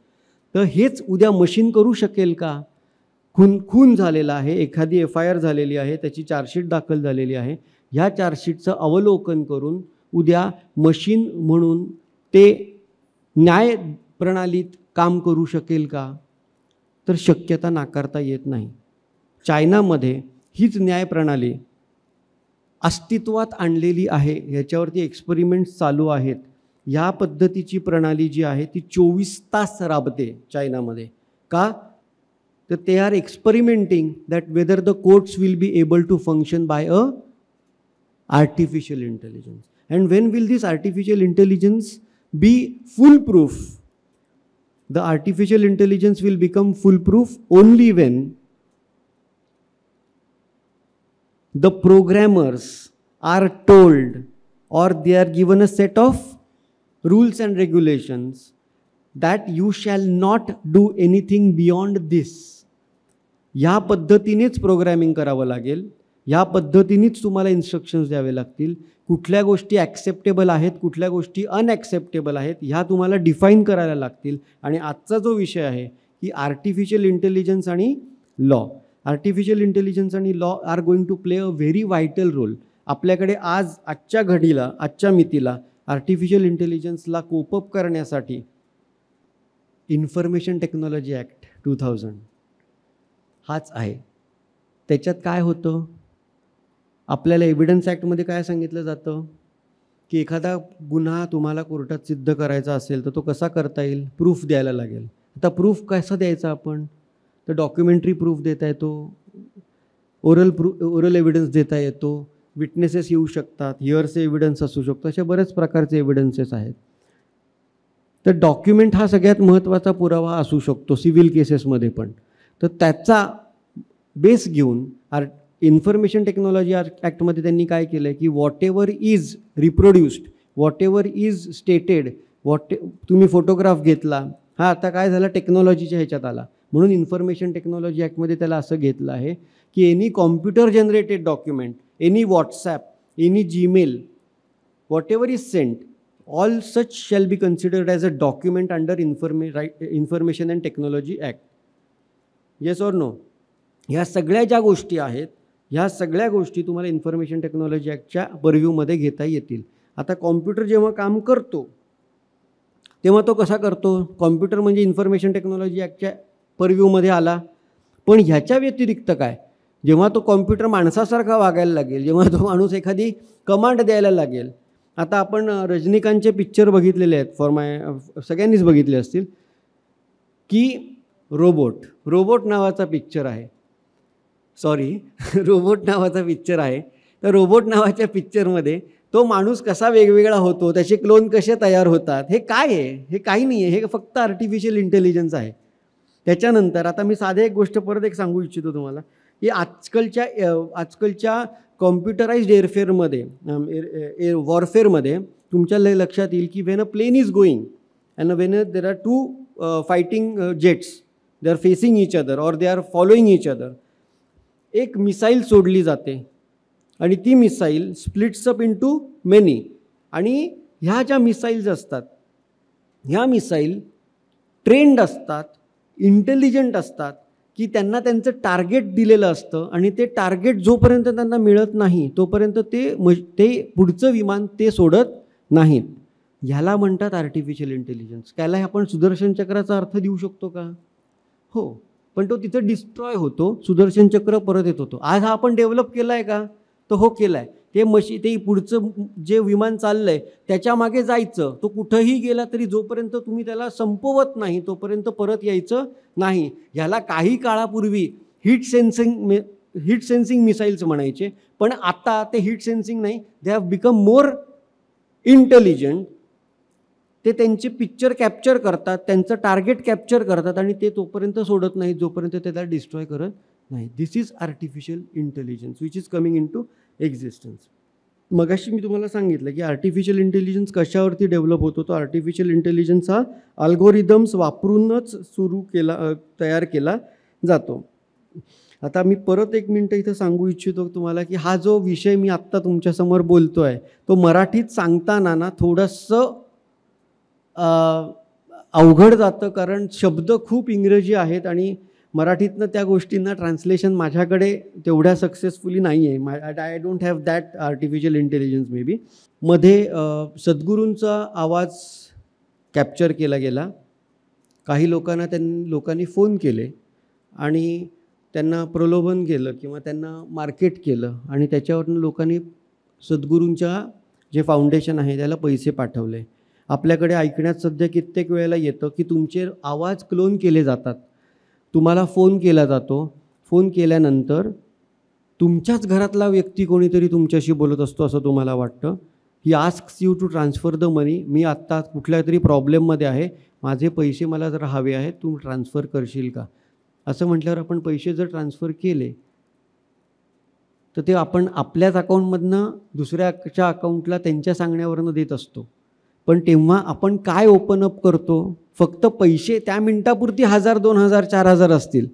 तर हेच उद्या मशीन करू शकेल का? खून झालेला आहे, एखादी FIR झालेली आहे, त्याची चार्जशीट दाखल झालेली आहे, ह्या चार्जशीटचं अवलोकन करून उद्या मशीन म्हणून ते न्याय प्रणालीत काम करू शकेल का? तर शक्यता नाकारता येत नाही. चायनामध्ये हीच न्यायप्रणाली अस्तित्वात आणलेली आहे, ह्याच्यावरती एक्सपेरिमेंट्स चालू आहेत. ह्या पद्धतीची प्रणाली जी आहे ती 24 तास राबते चायनामध्ये. का? तर they are experimenting that whether the courts will be able to function by a artificial intelligence. And when will this artificial intelligence be foolproof? The artificial intelligence will become foolproof only when the programmers are told or they are given a set of rules and regulations that you shall not do anything beyond this. ह्या पद्धतीनेच प्रोग्रॅमिंग करावं लागेल, ह्या पद्धतीनेच तुम्हाला इन्स्ट्रक्शन्स द्यावे लागतील. कुठल्या गोष्टी ॲक्सेप्टेबल आहेत, कुठल्या गोष्टी अनॲक्सेप्टेबल आहेत, ह्या तुम्हाला डिफाईन करायला लागतील. आणि आजचा जो विषय आहे की आर्टिफिशियल इंटेलिजन्स आणि लॉ. आर्टिफिशियल इंटेलिजन्स आणि law are going to play a very vital role. आपल्याकडे आजच्या घडीला, आजच्या मितीला आर्टिफिशियल इंटेलिजन्सला कोपअप करण्यासाठी इन्फॉर्मेशन टेक्नॉलॉजी ॲक्ट 2000 हाच आहे. त्याच्यात काय होतं? आपल्याला एव्हिडन्स ॲक्टमध्ये काय सांगितलं जातं की एखादा गुन्हा तुम्हाला कोर्टात सिद्ध करायचा असेल तर तो कसा करता येईल? प्रूफ द्यायला लागेल. आता प्रूफ कसं द्यायचं आपण? तर डॉक्युमेंटरी प्रूफ देता येतो, ओरल एव्हिडन्स देता येतो, विटनेसेस येऊ शकतात, हिअरसे एव्हिडन्स असू शकतो, अशा बरेच प्रकारचे एव्हिडन्सेस आहेत. तर डॉक्युमेंट हा सगळ्यात महत्त्वाचा पुरावा असू शकतो सिव्हिल केसेसमध्ये पण. तर त्याचा बेस घेऊन इन्फॉर्मेशन टेक्नॉलॉजी ॲक्टमध्ये त्यांनी काय केलं आहे की what ever is reproduced, what ever is stated, तुम्ही फोटोग्राफ घेतला, हा आता काय झालं टेक्नॉलॉजीच्या ह्याच्यात आला म्हणून इन्फॉर्मेशन टेक्नॉलॉजी ॲक्टमध्ये त्याला असं घेतलं आहे की any computer generated document, any WhatsApp, any Gmail, whatever is sent, all such shall be considered as a document under Information and Technology Act. Yes or no? ह्या सगळ्या ज्या गोष्टी आहेत, ह्या सगळ्या गोष्टी तुम्हाला इन्फॉर्मेशन टेक्नॉलॉजी ॲक्टच्या परव्ह्यूमध्ये घेता येतील. आता कॉम्प्युटर जेव्हा काम करतो तेव्हा तो कसा करतो? कॉम्प्युटर म्हणजे इन्फॉर्मेशन टेक्नॉलॉजी ॲक्टच्या परव्ह्यूमध्ये आला. पण ह्याच्या व्यतिरिक्त काय? जेव्हा तो कॉम्प्युटर माणसासारखा वागायला लागेल, जेव्हा तो माणूस एखादी कमांड द्यायला लागेल. आता आपण रजनीकांतचे पिक्चर बघितलेले आहेत, सगळ्यांनीच बघितले असतील, की रोबोट नावाचा पिक्चर आहे. रोबोट नावाचा पिक्चर आहे. तर रोबोट नावाच्या पिक्चरमध्ये तो माणूस कसा वेगवेगळा होतो, त्याचे क्लोन कसे तयार होतात, हे काय आहे? हे काही नाही आहे, हे फक्त आर्टिफिशियल इंटेलिजन्स आहे. त्याच्यानंतर आता मी साधे एक गोष्ट परत एक सांगू इच्छितो तुम्हाला, की आजकालच्या कॉम्प्युटराइज्ड वॉरफेअरमध्ये तुमच्या लक्षात येईल की when a plane is going and when there are two fighting jets, they are facing each other or they are following each other, एक मिसाईल सोडली जाते आणि ती missile splits up into many. आणि ह्या ज्या मिसाईल्स असतात, ह्या मिसाईल ट्रेंड असतात, इंटेलिजंट असतात, की त्यांना त्यांचं टार्गेट दिलेलं असतं आणि ते टार्गेट जोपर्यंत त्यांना मिळत नाही तोपर्यंत ते पुढचं विमान ते सोडत नाहीत. ह्याला म्हणतात आर्टिफिशियल इंटेलिजन्स. त्याला आपण सुदर्शन चक्राचा अर्थ देऊ शकतो का? हो, पण तो तिथं डिस्ट्रॉय होतो, सुदर्शन चक्र परत येत होतो. आज हा आपण डेव्हलप केला आहे का? तर हो केला आहे. ते पुढचं जे विमान चाललं आहे त्याच्या मागे जायचं, तो कुठंही गेला तरी जोपर्यंत तुम्ही त्याला संपवत नाही तोपर्यंत परत यायचं नाही. ह्याला काही काळापूर्वी हीट सेन्सिंग मिसाईल्स म्हणायचे, पण आता ते हीट सेन्सिंग नाही, they have become more intelligent. ते त्यांचे पिक्चर कॅप्चर करतात, त्यांचं टार्गेट कॅप्चर करतात आणि ते तोपर्यंत सोडत नाही जोपर्यंत त्याला डिस्ट्रॉय करत नाही. This is artificial intelligence which is coming into existence. मगाशी मी तुम्हाला सांगितलं की आर्टिफिशियल इंटेलिजन्स कशावरती डेव्हलप होतो. तो आर्टिफिशियल इंटेलिजन्स हा अल्गोरिदम्स वापरूनच तयार केला जातो. आता मी परत एक मिनटं इथं सांगू इच्छितो तुम्हाला की हा जो विषय मी आत्ता तुमच्यासमोर बोलतो आहे तो मराठीत सांगताना ना थोडंसं अवघड जातं, कारण शब्द खूप इंग्रजी आहेत आणि मराठीतनं त्या गोष्टींना ट्रान्सलेशन माझ्याकडे तेवढ्या सक्सेसफुली नाही आहे. I don't have that artificial intelligence may be. मध्ये सद्गुरूंचा आवाज कॅप्चर केला गेला. काही लोकांनी फोन केले आणि त्यांना प्रलोभन केलं किंवा त्यांना मार्केट केलं आणि त्याच्यावरून लोकांनी सद्गुरूंच्या जे फाउंडेशन आहे त्याला पैसे पाठवले. आपल्याकडे ऐकण्यात सध्या कित्येक वेळेला येतं की तुमचे आवाज क्लोन केले जातात, तुम्हाला फोन केला जातो, फोन केल्यानंतर तुमच्याच घरातला व्यक्ती कोणीतरी तुमच्याशी बोलत असतो असं तुम्हाला वाटतं. He asks you to transfer the money. मी आत्ता कुठल्या तरी प्रॉब्लेममध्ये आहे, माझे पैसे मला जर हवे आहेत, तू ट्रान्सफर करशील का? असं म्हटल्यावर आपण पैसे जर ट्रान्सफर केले तर ते आपण आपल्याच अकाउंटमधनं दुसऱ्याच्या अकाउंटला त्यांच्या सांगण्यावरनं देत असतो. पण तेव्हा आपण काय ओपन अप करतो? फक्त पैसे त्या मिनटापुरती 1000, 2000, 4000 असतील,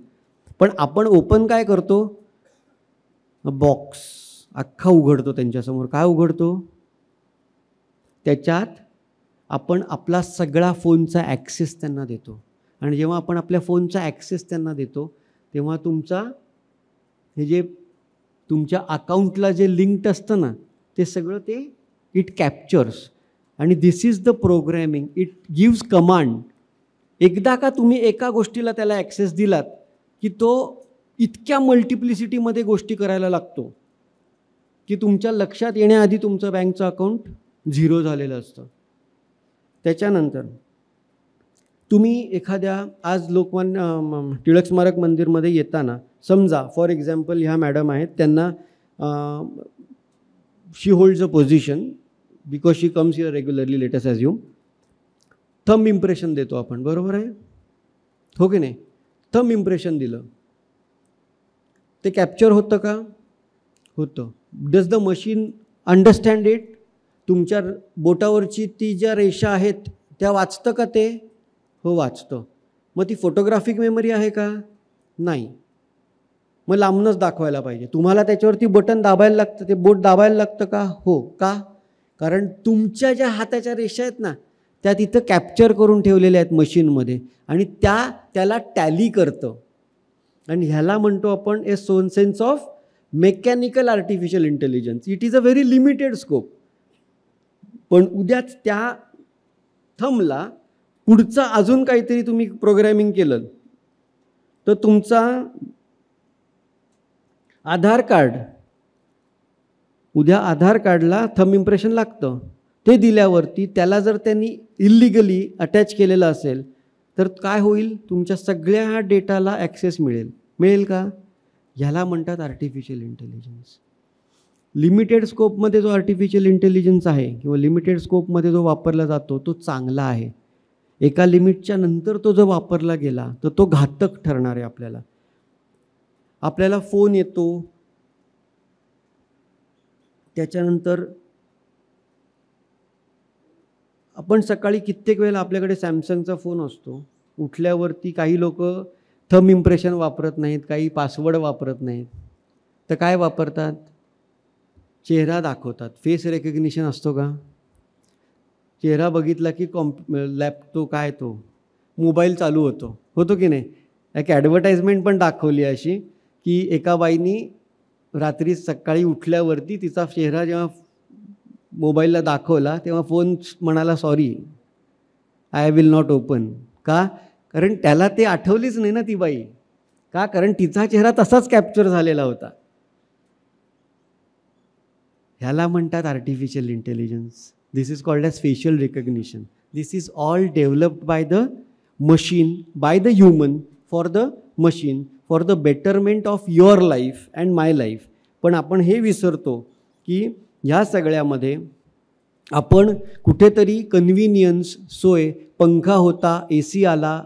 पण आपण ओपन काय करतो? बॉक्स अख्खा उघडतो त्यांच्यासमोर. काय उघडतो? त्याच्यात आपण आपला सगळा फोनचा ॲक्सेस त्यांना देतो. आणि जेव्हा आपण आपल्या फोनचा ॲक्सेस त्यांना देतो तेव्हा तुमच्या अकाउंटला जे लिंक्ड असतं ना ते सगळं ते इट कॅप्चर्स. आणि this is the programming. It gives command. एकदा का तुम्ही एका गोष्टीला त्याला ॲक्सेस दिलात की तो इतक्या मल्टिप्लिसिटीमध्ये गोष्टी करायला लागतो की तुमच्या लक्षात येण्याआधी तुमचं बँकचं अकाउंट 0 झालेलं असतं. त्याच्यानंतर तुम्ही एखाद्या आज लोकमान्य टिळक स्मारक मंदिरमध्ये येताना समजा फॉर एक्झाम्पल ह्या मॅडम आहेत, त्यांना she holds a position because she comes here regularly, let us assume. Thumb impression देतो आपण, बरोबर आहे हो की नाही? थंब इम्प्रेशन दिलं, ते कॅप्चर होतं का? होतं. Does the machine understand it? तुमच्या बोटावरची ती ज्या रेषा आहेत त्या वाचतं का ते? हो वाचतं. मग ती फोटोग्राफिक मेमरी आहे का? नाही. मग लांबनच दाखवायला पाहिजे. तुम्हाला त्याच्यावरती बटन दाबायला लागतं, ते बोट दाबायला लागतं का? हो. का? कारण तुमच्या ज्या हाताच्या रेषा आहेत ना त्या तिथं कॅप्चर करून ठेवलेल्या आहेत मशीनमध्ये आणि त्याला टॅली करतं. आणि ह्याला म्हणतो आपण a sense of mechanical artificial intelligence. It is a very limited scope. पण उद्याच त्या थंबला पुढचं अजून काहीतरी तुम्ही प्रोग्रॅमिंग केलं तर तुमचा आधार कार्ड, उद्या आधार कार्डला थंब इम्प्रेशन लागतं. ते दिल्यावरती त्याला जर त्यांनी इल्लिगली अटॅच केलेलं असेल तर काय होईल? तुमच्या सगळ्या डेटाला ॲक्सेस मिळेल का? ह्याला म्हणतात आर्टिफिशियल इंटेलिजन्स. लिमिटेड स्कोपमध्ये जो आर्टिफिशियल इंटेलिजन्स आहे किंवा लिमिटेड स्कोपमध्ये जो वापरला जातो तो चांगला आहे. एका लिमिटच्या नंतर तो जो वापरला गेला तर तो घातक ठरणार आहे. आपल्याला फोन येतो, त्याच्यानंतर आपण सकाळी कित्येक वेळेला आपल्याकडे सॅमसंगचा फोन असतो. उठल्यावरती काही लोक थंब इम्प्रेशन वापरत नाहीत, काही पासवर्ड वापरत नाहीत, तर काय वापरतात? चेहरा दाखवतात. फेस रेकग्निशन असतो का? चेहरा बघितला की तो मोबाईल चालू होतो की नाही? एक ॲडव्हर्टाइजमेंट पण दाखवली अशी की एका बाईनी रात्री सकाळी उठल्यावरती तिचा चेहरा जेव्हा मोबाईलला दाखवला तेव्हा फोन म्हणाला sorry I will not open. का? कारण त्याला ते आठवलीच नाही ना ती बाई. का? कारण तिचा चेहरा तसाच कॅप्चर झालेला होता. ह्याला म्हणतात artificial intelligence. This is called as facial recognition. This is all developed by the machine, by the human, for the machine, for the betterment of your life and my life. पण आपण हे विसरतो की ह्या सगळ्यामध्ये आपण कुठेतरी कन्व्हिनियन्स, सोय, पंखा होता, AC आला,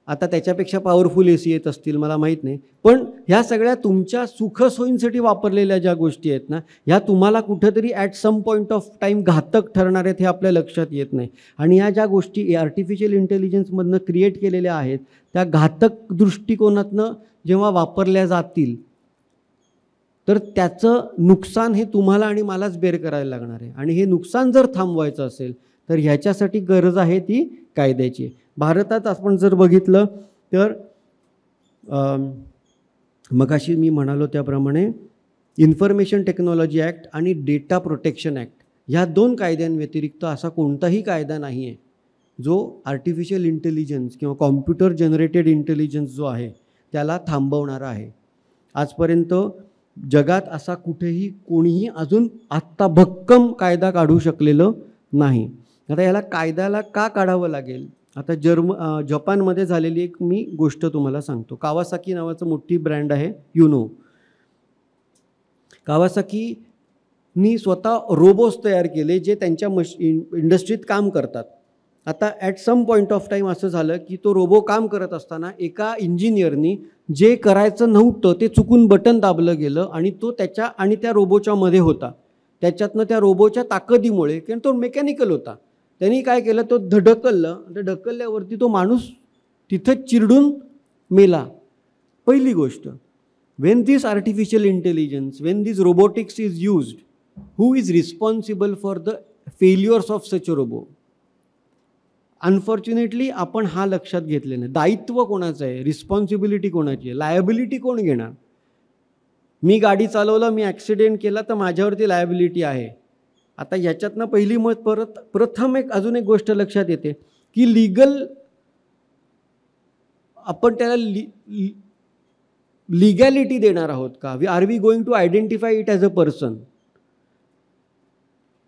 आता त्याच्यापेक्षा पॉवरफुल AC येत असतील मला माहीत नाही, पण ह्या सगळ्या तुमच्या सुखसोयींसाठी वापरलेल्या ज्या गोष्टी आहेत ना ह्या तुम्हाला कुठेतरी at some point of time घातक ठरणार आहेत हे आपल्या लक्षात येत नाही. आणि ह्या ज्या गोष्टी आर्टिफिशियल इंटेलिजन्समधनं क्रिएट केलेल्या आहेत त्या घातक दृष्टिकोनातनं जेव्हा वापरल्या जातील तर त्याचं नुकसान हे तुम्हाला आणि मलाच बेअर करायला लागणार आहे. आणि हे नुकसान जर थांबवायचं असेल तर ह्याच्यासाठी गरज आहे ती कायद्याची. भारतात आपण जर बघितलं तर मगाशी मी म्हणालो त्याप्रमाणे इन्फॉर्मेशन टेक्नॉलॉजी ॲक्ट आणि डेटा प्रोटेक्शन ॲक्ट ह्या 2 कायद्यांव्यतिरिक्त असा कोणताही कायदा नाही आहे जो आर्टिफिशियल इंटेलिजन्स किंवा कॉम्प्युटर जनरेटेड इंटेलिजन्स जो आहे त्याला थांबवणारा आहे. आजपर्यंत जगात असा कुठेही कोणीही अजून आत्ता भक्कम कायदा काढू शकलेलं नाही. आता याला कायद्याला का काढावं लागेल? आता जपानमध्ये झालेली एक मी गोष्ट तुम्हाला सांगतो. कावासाकी नावाचं मोठी ब्रँड आहे, कावासाकीनी स्वतः रोबोट्स तयार केले जे त्यांच्या इंडस्ट्रीत काम करतात. आता at some point of time असं झालं की तो रोबो काम करत असताना एका इंजिनियरनी जे करायचं नव्हतं ते चुकून बटन दाबलं गेलं आणि तो त्याच्या आणि त्या रोबोच्या मध्ये होता. त्याच्यातनं त्या रोबोच्या ताकदीमुळे, कारण तो मेकॅनिकल होता, त्यांनी काय केलं, तो ढकलल्यावरती तो माणूस तिथं चिरडून मेला. पहिली गोष्ट, when this artificial intelligence, when this robotics is used, who is responsible for the failures of such a robo? Unfortunately आपण हा लक्षात घेतले नाही. दायित्व कोणाचं आहे? रिस्पॉन्सिबिलिटी कोणाची आहे? लायबिलिटी कोण घेणार? मी गाडी चालवलं, मी ॲक्सिडेंट केला तर माझ्यावरती लायबिलिटी आहे. आता याच्यातनं पहिली प्रथम अजून एक गोष्ट लक्षात येते की लीगल आपण त्याला लिगॅलिटी देणार आहोत का? Are we going to identify it as a person?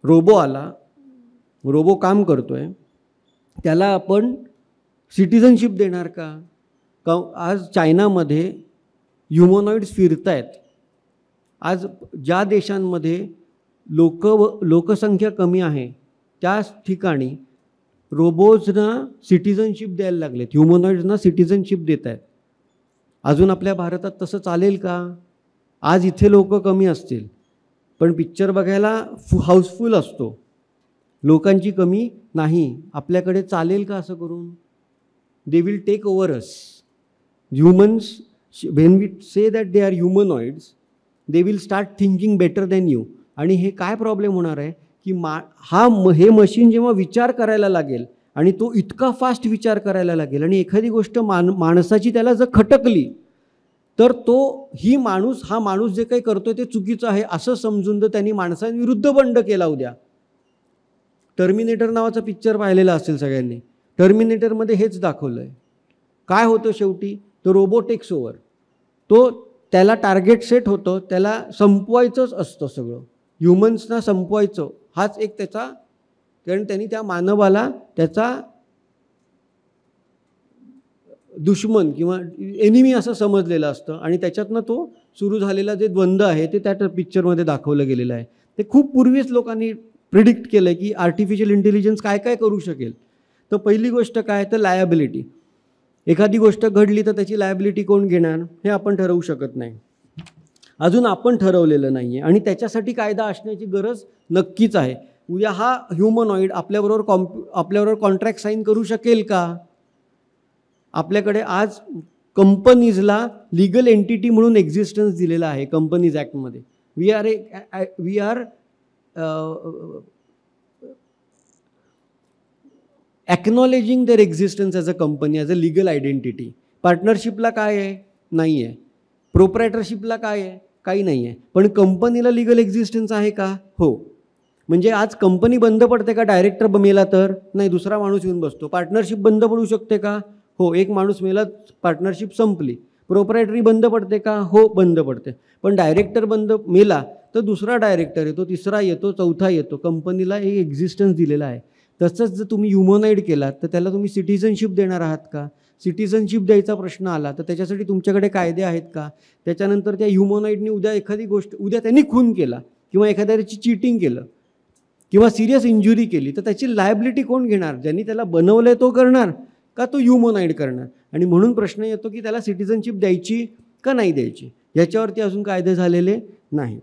Robo आला, रोबो काम करतोय, त्याला आपण सिटिझनशिप देणार का? आज चायनामध्ये ह्युमनॉइड्स फिरत आहेत. आज ज्या देशांमध्ये लोकसंख्या कमी आहे त्या ठिकाणी रोबोजना सिटिझनशिप द्यायला लागलेत, ह्युमनॉइड्सना सिटिझनशिप देत आहेत. अजून आपल्या भारतात तसं चालेल का? आज इथे लोक कमी असतील पण पिक्चर बघायला हाऊसफुल असतो, लोकांची कमी नाही. आपल्याकडे चालेल का असं करून? They will take over us. Humans when we say that they are humanoids they will start thinking better than you. आणि हे काय प्रॉब्लेम होणार आहे की हे मशीन जेव्हा विचार करायला लागेल आणि तो इतका फास्ट विचार करायला लागेल आणि एखादी गोष्ट माणसाची त्याला जर खटकली तर हा माणूस जे काही करतोय ते चुकीचं आहे असं समजून तर त्यांनी माणसांविरुद्ध बंड केला उद्या. टर्मिनेटर नावाचा पिक्चर पाहिलेला असेल सगळ्यांनी. टर्मिनेटरमध्ये हेच दाखवलं आहे. काय होतं शेवटी, तो रोबो टेक्स ओव्हर. त्याला टार्गेट सेट होतं, त्याला संपवायचंच असतं सगळं, ह्युमन्सना संपवायचं. हाच एक त्याचा, कारण त्यांनी त्या मानवाला त्याचा दुश्मन किंवा एनिमी असं समजलेलं असतं आणि त्याच्यातनं तो सुरू झालेला जे द्वंद्व आहे ते त्या पिक्चरमध्ये दाखवलं गेलेलं आहे. ते खूप पूर्वीच लोकांनी प्रिडिक्ट केलं आहे की आर्टिफिशियल इंटेलिजन्स काय काय करू शकेल. तर पहिली गोष्ट काय, तर लायबिलिटी. एखादी गोष्ट घडली तर त्याची लायबिलिटी कोण घेणार हे आपण ठरवू शकत नाही, अजून आपण ठरवलेलं नाही आहे. आणि त्याच्यासाठी कायदा असण्याची गरज नक्कीच आहे. उद्या हा ह्युमनॉइड आपल्याबरोबर कॉन्ट्रॅक्ट साईन करू शकेल का? आपल्याकडे आज कंपनीजला लीगल एंटिटी म्हणून एक्झिस्टन्स दिलेला आहे कंपनीज ॲक्टमध्ये. We are acknowledging their existence as a company, as a legal identity. पार्टनरशिपला काय आहे? नाही आहे. प्रोप्रायटरशिपला काय आहे? काही नाही आहे. पण कंपनीला लीगल एक्झिस्टन्स आहे का? हो. म्हणजे आज कंपनी बंद पडते का डायरेक्टर मेला तर? नाही, दुसरा माणूस येऊन बसतो. पार्टनरशिप बंद पडू शकते का? हो. एक माणूस मेला, पार्टनरशिप संपली. प्रोप्रायटरी बंद पडते का? हो, बंद पडते. पण डायरेक्टर मेला तर दुसरा डायरेक्टर येतो, तिसरा येतो, चौथा येतो. कंपनीला एक एक्झिस्टन्स दिलेला आहे. तसंच जर तुम्ही ह्युमनॉइड केलात तर त्याला तुम्ही सिटिझनशिप देणार आहात का? सिटिझनशिप द्यायचा प्रश्न आला तर त्याच्यासाठी तुमच्याकडे कायदे आहेत का? त्याच्यानंतर त्या ह्युमनॉइडनी उद्या एखादी गोष्ट, उद्या त्यांनी खून केला किंवा एखाद्याची चीटिंग केलं किंवा सिरियस इंजुरी केली तर त्याची लायबिलिटी कोण घेणार? ज्यांनी त्याला बनवलं तो करणार का तो ह्युमनॉइड करणार? आणि म्हणून प्रश्न येतो की त्याला सिटिझनशिप द्यायची का नाही द्यायची, याच्यावरती अजून कायदे झालेले नाही.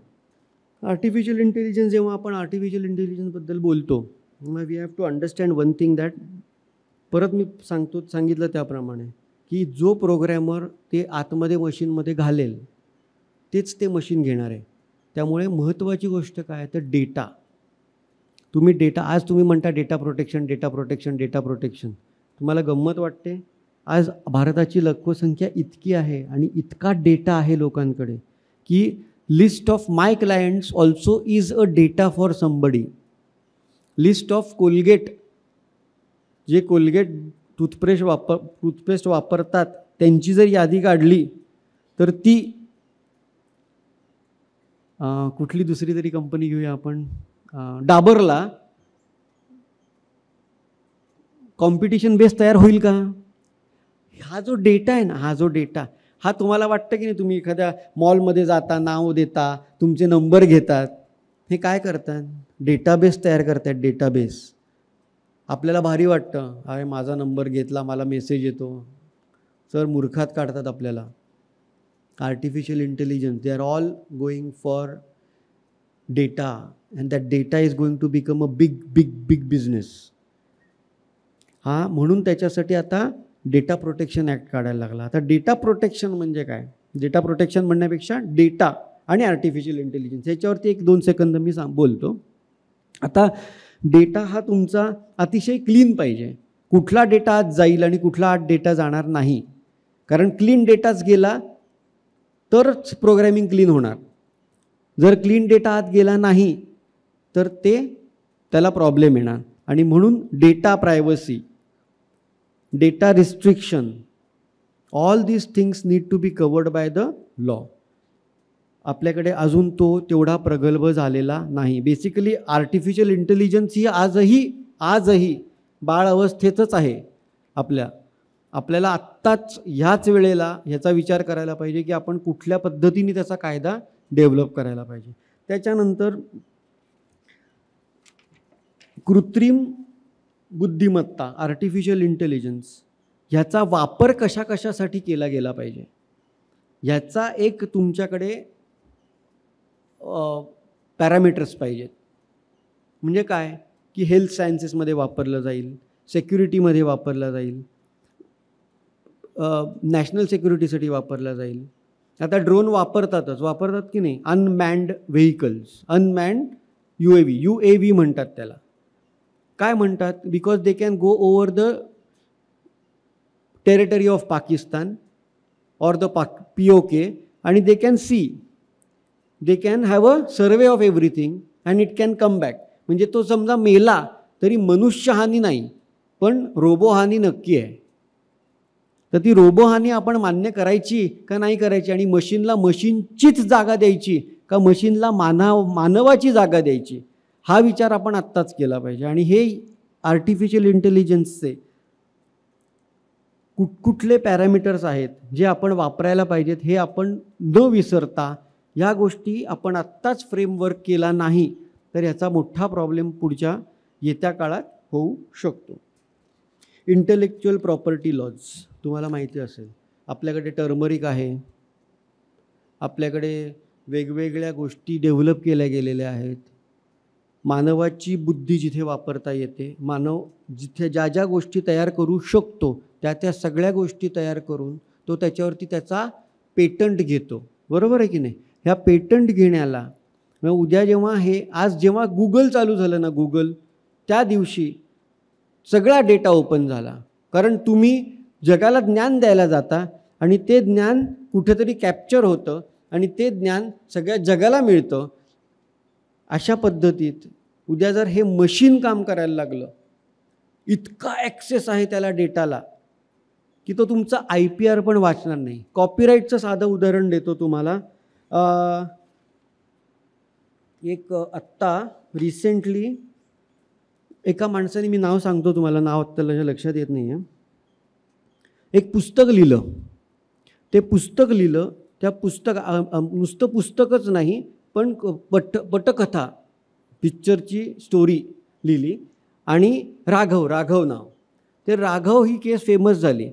आर्टिफिशियल इंटेलिजन्स, जेव्हा आपण आर्टिफिशियल इंटेलिजन्सबद्दल बोलतो we have to understand one thing that, परत मी सांगितलं त्याप्रमाणे की जो प्रोग्रॅमर ते आतमध्ये मशीनमध्ये घालेल तेच ते मशीन घेणार आहे. त्यामुळे महत्त्वाची गोष्ट काय तर डेटा. आज तुम्ही म्हणता data protection, data protection, data protection. तुम्हाला गंमत वाटते? आज भारताची लोकसंख्या इतकी आहे आणि इतका डेटा आहे लोकांकडे की list of my clients also is a data for somebody. List of Colgate, जे कोलगेट टूथपेस्ट वापरतात त्यांची जर यादी काढली तर ती कुठली दुसरी तरी कंपनी घेऊया आपण, डाबरला कॉम्पिटिशन बेस तयार होईल का? हा जो डेटा आहे ना, हा तुम्हाला वाटतं की नाही, तुम्ही एखाद्या मॉलमध्ये जाता, नाव देता, तुमचे नंबर घेतात, हे काय करतात? डेटाबेस तयार करतात. डेटाबेस. आपल्याला भारी वाटतं, अरे माझा नंबर घेतला, मला मेसेज येतो. सर मूर्खात काढतात आपल्याला. Artificial intelligence, they are all going for data and that data is going to become a big business. म्हणून त्याच्यासाठी आता डेटा प्रोटेक्शन ॲक्ट काढायला लागला. आता डेटा प्रोटेक्शन म्हणजे काय? डेटा प्रोटेक्शन म्हणण्यापेक्षा डेटा आणि आर्टिफिशियल इंटेलिजन्स याच्यावरती 1-2 सेकंद मी बोलतो. आता डेटा हा तुमचा अतिशय क्लीन पाहिजे. कुठला डेटा आत जाईल आणि कुठला आत डेटा जाणार नाही. कारण क्लीन डेटाच गेला तरच प्रोग्रॅमिंग क्लीन होणार. जर क्लीन डेटा आत गेला नाही तर त्याला प्रॉब्लेम येणार. आणि म्हणून data privacy, data restriction, all these things need to be covered by the law. आपल्याकडे अजून तेवढा प्रगल्भ झालेला नाही. बेसिकली आर्टिफिशियल इंटेलिजन्स ही आजही बाळ अवस्थेतच आहे. आपल्याला आत्ताच ह्याच वेळेला ह्याचा विचार करायला पाहिजे की आपण कुठल्या पद्धतीने त्याचा कायदा डेव्हलप करायला पाहिजे. त्याच्यानंतर कृत्रिम बुद्धिमत्ता, आर्टिफिशियल इंटेलिजन्स, ह्याचा वापर कशासाठी केला गेला पाहिजे, ह्याचा एक तुमच्याकडे पॅरामीटर्स पाहिजेत. म्हणजे काय की हेल्थ सायन्सेसमध्ये वापरलं जाईल, सेक्युरिटीमध्ये वापरलं जाईल, नॅशनल सिक्युरिटीसाठी वापरला जाईल. आता ड्रोन वापरतात की नाही. अनमॅन्ड व्हेकल्स, अनमॅन्ड UAV म्हणतात त्याला. काय म्हणतात? Because they can go over the territory of Pakistan or the POK and they can see, they can have a survey of everything and it can come back. म्हणजे तो समजा मेला तरी मनुष्यहानी नाही, पण रोबोहानी नक्की आहे. तर ती रोबोहानी आपण मान्य करायची का नाही करायची, आणि मशीनला मशीनचीच जागा द्यायची का मशीनला मानवाची जागा द्यायची, हा विचार आपण आत्ताच केला पाहिजे. आणि हे आर्टिफिशियल इंटेलिजन्सचे कुठले पॅरामीटर्स आहेत जे आपण वापरायला पाहिजेत हे आपण न विसरता या गोष्टी आपण आत्ताच फ्रेमवर्क केला नाही तर याचा मोठा प्रॉब्लेम पुढच्या येत्या काळात होऊ शकतो. इंटेलेक्च्युअल प्रॉपर्टी लॉज तुम्हाला माहिती असेल. आपल्याकडे टर्मरिक आहे, आपल्याकडे वेगवेगळ्या गोष्टी डेव्हलप केल्या गेलेल्या आहेत. मानवाची बुद्धी जिथे वापरता येते, मानव जिथे ज्या ज्या गोष्टी तयार करू शकतो त्या सगळ्या गोष्टी तयार करून तो त्याच्यावरती त्याचा पेटंट घेतो. बरोबर आहे की नाही. ह्या पेटंट घेण्याला उद्या जेव्हा गुगल चालू झालं ना, गुगल त्या दिवशी सगळा डेटा ओपन झाला. कारण तुम्ही जगाला ज्ञान द्यायला जाता आणि ते ज्ञान कुठेतरी कॅप्चर होतं आणि ते ज्ञान सगळ्या जगाला मिळतं. अशा पद्धतीत उद्या जर हे मशीन काम करायला लागलं, इतका ॲक्सेस आहे त्याला डेटाला की तो तुमचा IPR पण वाचणार नाही. कॉपीराईटचं साधं उदाहरण देतो तुम्हाला. एक आत्ता रिसेंटली एका माणसाने, मी नाव सांगतो तुम्हाला, नाव आत्ता लक्षात येत नाही आहे, एक पुस्तक लिहिलं. ते पुस्तक लिहिलं, त्या नुसतं पुस्तकच नाही पण पटकथा, पिक्चरची स्टोरी लिहिली. आणि राघव नाव. ते राघव ही केस फेमस झाली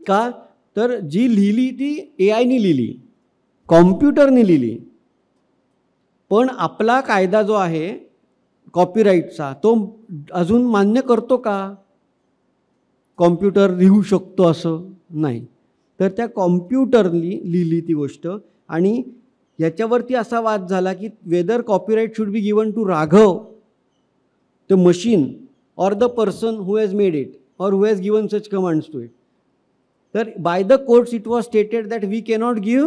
का, तर जी लिहिली ती AIने लिहिली, कॉम्प्युटरने लिहिली. पण आपला कायदा जो आहे कॉपीराईटचा तो अजून मान्य करतो का कॉम्प्युटर लिहू शकतो असं? नाही. तर त्या कॉम्प्युटरनी लिहिली ती गोष्ट. आणि याच्यावरती असा वाद झाला की whether copyright should be given to Raghav the machine or the person who has made it or who has given such commands to it. तर by the courts it was stated that we cannot give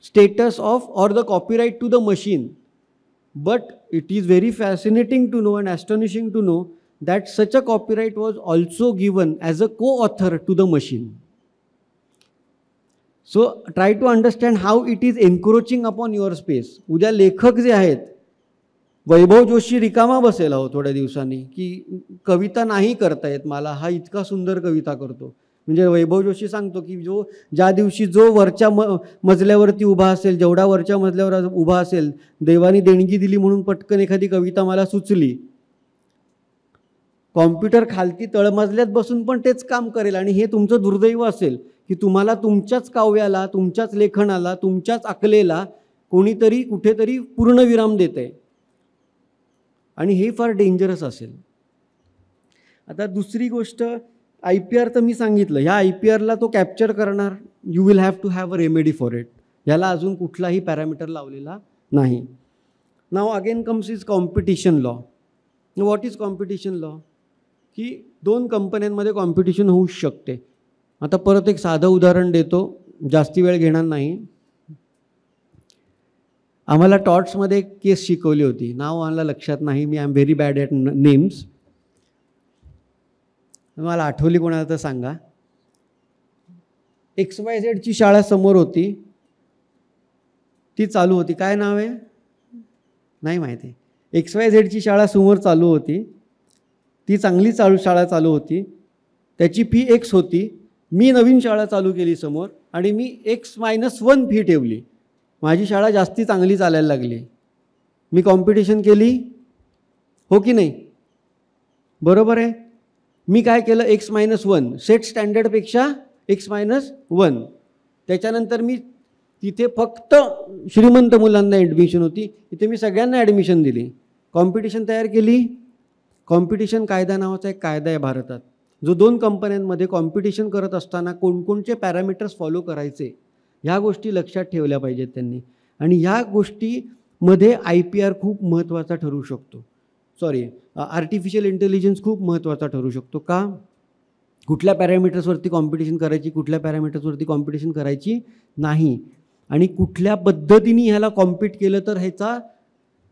status of or the copyright to the machine. But it is very fascinating to know and astonishing to know that such a copyright was also given as a co-author to the machine. So try to understand how it is encroaching upon your space. उद्या लेखक जे आहेत, वैभव जोशी रिकामा बसेल हो थोड्या दिवसांनी की कविता नाही करता येत मला, हा इतका सुंदर कविता करतो. म्हणजे वैभव जोशी सांगतो की ज्या दिवशी जो वरच्या मजल्यावरती उभा असेल, जेवढा वरच्या मजल्यावर उभा असेल, देवानी देणगी दिली म्हणून पटकन एखादी कविता मला सुचली. कॉम्प्युटर खालती तळमजल्यात बसून पण तेच काम करेल. आणि हे तुमचं दुर्दैव असेल की तुम्हाला तुमच्याच काव्याला, तुमच्याच लेखनाला, तुमच्याच अकलेला कोणीतरी कुठेतरी पूर्णविराम देते. आणि हे फार डेंजरस असेल. आता दुसरी गोष्ट, IPR तर मी सांगितलं, ह्या IPRला तो कॅप्चर करणार. You will have to have a remedy for it. याला अजून कुठलाही पॅरामीटर लावलेला नाही. Now again comes is competition law. What is competition law? की दोन कंपन्यांमध्ये कॉम्पिटिशन होऊ शकते. आता परत एक साधं उदाहरण देतो, जास्ती वेळ घेणार नाही. आम्हाला टॉट्समध्ये एक केस शिकवली होती, नाव आम्हाला लक्षात नाही, मी I am very bad at names. मला आठवली कोणाला तर सांगा. XYZची शाळा समोर होती, ती चालू होती. काय नाव आहे नाही माहिती. XYZची शाळा समोर चालू होती, ती चांगली शाळा चालू होती, त्याची फी X होती. मी नवीन शाळा चालू केली समोर आणि मी X-1 फी ठेवली. माझी शाळा जास्ती चांगली चालायला लागली. मी कॉम्पिटिशन केली हो की नाही? बरोबर आहे. मी काय केलं, X-1 सेट स्टँडर्डपेक्षा X-1. त्याच्यानंतर मी तिथे फक्त श्रीमंत मुलांना ॲडमिशन होती, तिथे मी सगळ्यांना ॲडमिशन दिली. कॉम्पिटिशन तयार केली. कॉम्पिटिशन कायदा नावाचा एक कायदा आहे भारतात, जो 2 कंपन्यांमध्ये कॉम्पिटिशन करत असताना कोणकोणते पॅरामीटर्स फॉलो करायचे ह्या गोष्टी लक्षात ठेवल्या पाहिजेत त्यांनी. आणि ह्या गोष्टीमध्ये IPR खूप महत्त्वाचा ठरू शकतो. आर्टिफिशियल इंटेलिजन्स खूप महत्त्वाचा ठरू शकतो. का? कुठल्या पॅरामीटर्सवरती कॉम्पिटिशन करायची, कुठल्या पॅरामीटर्सवरती कॉम्पिटिशन करायची नाही, आणि कुठल्या पद्धतीने ह्याला कॉम्पीट केलं तर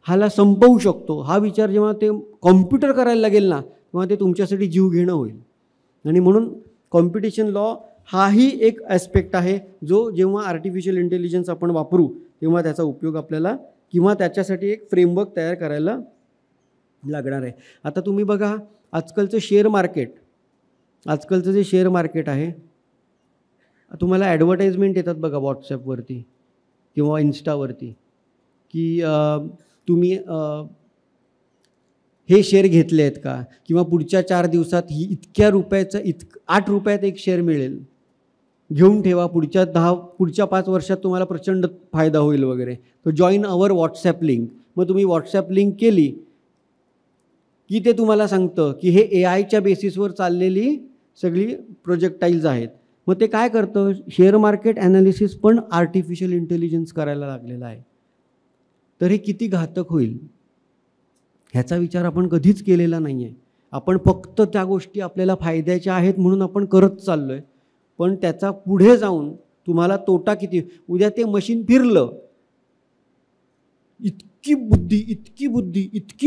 ह्याला संपवू शकतो, हा विचार जेव्हा ते कॉम्प्युटर करायला लागेल ना, तेव्हा ते तुमच्यासाठी जीव घेणं होईल. आणि म्हणून कॉम्पिटिशन लॉ हाही एक ॲस्पेक्ट आहे जो जेव्हा आर्टिफिशियल इंटेलिजन्स आपण वापरू तेव्हा त्याचा उपयोग आपल्याला किंवा त्याच्यासाठी एक फ्रेमवर्क तयार करायला लागणार आहे. आता तुम्ही बघा आजकालचं जे शेअर मार्केट आहे, तुम्हाला ॲडव्हर्टाइजमेंट येतात बघा व्हॉट्सॲपवरती किंवा इन्स्टावरती की तुम्ही हे शेअर घेतले आहेत का, किंवा पुढच्या 4 दिवसात इतक्या रुपयाचं 8 रुपयात एक शेअर मिळेल, घेऊन ठेवा, पुढच्या 5 वर्षात तुम्हाला प्रचंड फायदा होईल वगैरे. तो जॉईन अवर व्हॉट्सॲप लिंक. मग तुम्ही व्हॉट्सॲप लिंक केली की ते तुम्हाला सांगतं की हे AIच्या बेसिसवर चाललेली सगळी प्रोजेक्टाईल्स आहेत. मग ते काय करतं, शेअर मार्केट ॲनालिसिस पण आर्टिफिशियल इंटेलिजन्स करायला लागलेला आहे. तर हे किती घातक होईल ह्याचा विचार आपण कधीच केलेला नाही आहे. आपण फक्त त्या गोष्टी आपल्याला फायद्याच्या आहेत म्हणून आपण करत चाललो आहे, पण त्याचा पुढे जाऊन तुम्हाला तोटा किती. उद्या ते मशीन फिरलं, इतकी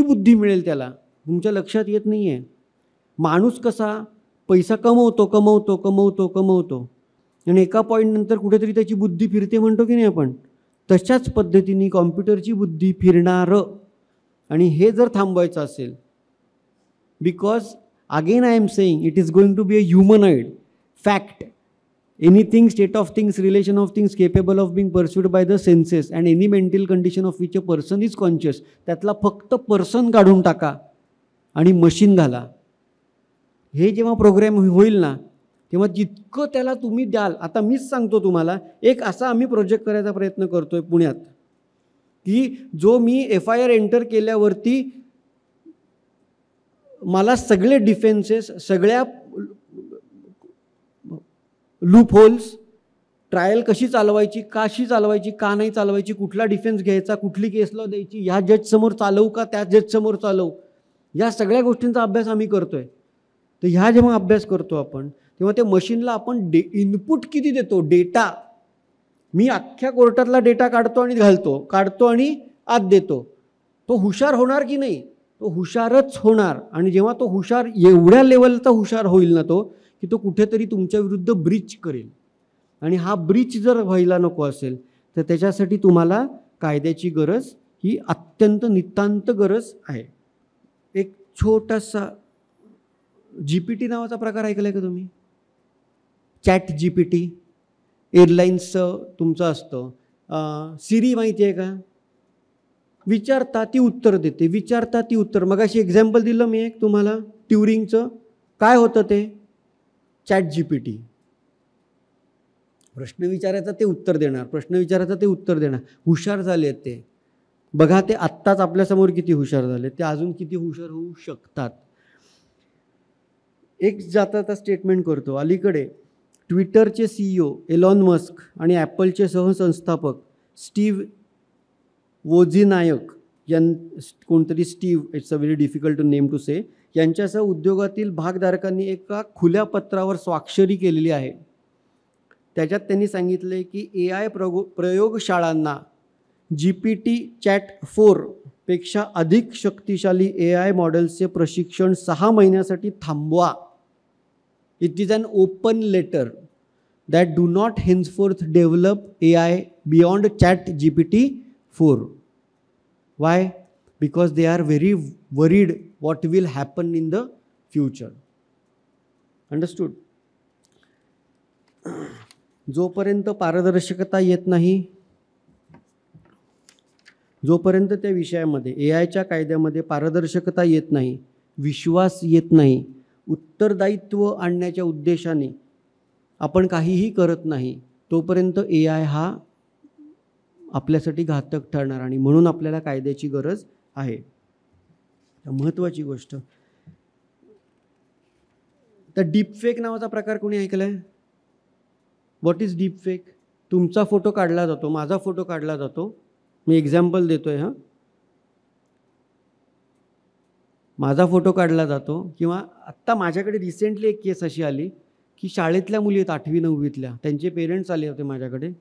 बुद्धी मिळेल त्याला, तुमच्या लक्षात येत नाही आहे. माणूस कसा पैसा कमवतो आणि एका पॉईंटनंतर कुठेतरी त्याची बुद्धी फिरते म्हणतो की नाही आपण, तशाच पद्धतीने कॉम्प्युटरची बुद्धी फिरणारं. आणि हे जर थांबवायचं असेल, because again I am saying it is going to be a humanoid fact. Anything, state of things, relation of things capable of being pursued by the senses and any mental condition of which a person is conscious. त्यातला फक्त पर्सन काढून टाका आणि मशीन घाला. हे जेव्हा प्रोग्रॅम होईल ना, तेव्हा जितकं त्याला तुम्ही द्याल. आता मीच सांगतो तुम्हाला, एक असा आम्ही प्रोजेक्ट करायचा प्रयत्न करतो आहे पुण्यात की जो मी FIR एंटर केल्यावरती मला सगळे डिफेन्सेस, सगळ्या लूप होल्स, ट्रायल कशी चालवायची, का नाही चालवायची, कुठला डिफेन्स घ्यायचा, कुठली केस लॉ द्यायची, ह्या जजसमोर चालवू का त्या जजसमोर चालवू, या सगळ्या गोष्टींचा अभ्यास आम्ही करतो आहे. तर ह्या जेव्हा अभ्यास करतो आपण तेव्हा ते मशीनला आपण इनपुट किती देतो, डेटा. मी अख्ख्या कोर्टातला डेटा काढतो आणि आत देतो. तो हुशार होणार की नाही, तो हुशारच होणार. आणि जेव्हा तो हुशार, एवढ्या लेवलचा हुशार होईल ना तो, की तो कुठेतरी तुमच्या विरुद्ध ब्रीच करेल. आणि हा ब्रीच जर व्हायला नको असेल तर त्याच्यासाठी तुम्हाला कायद्याची गरज ही अत्यंत नितांत गरज आहे. एक छोटासा GPT नावाचा प्रकार ऐकला आहे का तुम्ही? ChatGPT एअरलाईन्सचं तुमचं असतं. सिरी माहिती आहे का? विचारता ती उत्तर देते, मगाशी एक्झाम्पल दिलं मी एक तुम्हाला ट्युरिंगचं. काय होतं ते? ChatGPT. प्रश्न विचारायचा ते उत्तर देणार, हुशार झाले आहेत ते. बघा ते आत्ताच आपल्यासमोर किती हुशार झाले, ते अजून किती हुशार होऊ शकतात. एक जाता स्टेटमेंट करतो. अलीकडे ट्विटरचे CEO एलॉन मस्क आणि ॲपलचे सहसंस्थापक स्टीव्ह वोझिनायक कोणतरी Steve, it's a very difficult to name to say, यांच्यासह उद्योगातील भागधारकांनी एका खुल्या पत्रावर स्वाक्षरी केलेली आहे. त्याच्यात त्यांनी सांगितले की AI प्रयोगशाळांना GPT Chat-4 पेक्षा अधिक शक्तिशाली AI मॉडेल्सचे प्रशिक्षण 6 महिन्यासाठी थांबवा. It is an open letter that do not henceforth develop AI beyond ChatGPT-4. Why? Because they are very worried what will happen in the future. Understood? जोपर्यंत पारदर्शकता येत नाही, जोपर्यंत त्या विषयामध्ये AIच्या कायद्यामध्ये पारदर्शकता येत नाही, विश्वास येत नाही, उत्तरदायित्व आणण्याच्या उद्देशाने आपण काहीही करत नाही, तोपर्यंत AI हा आपल्यासाठी घातक ठरणार. आणि म्हणून आपल्याला कायद्याची गरज आहे. महत्त्वाची गोष्ट, आता डीपफेक नावाचा प्रकार कोणी ऐकला आहे? What is deepfake? तुमचा फोटो काढला जातो, माझा फोटो काढला जातो. मी एक्झाम्पल देतो आहे हां. माझा फोटो काढला जातो, किंवा आत्ता माझ्याकडे रिसेंटली एक केस अशी आली की शाळेतल्या मुली आहेत 8वी 9वीतल्या, त्यांचे पेरेंट्स आले होते माझ्याकडे.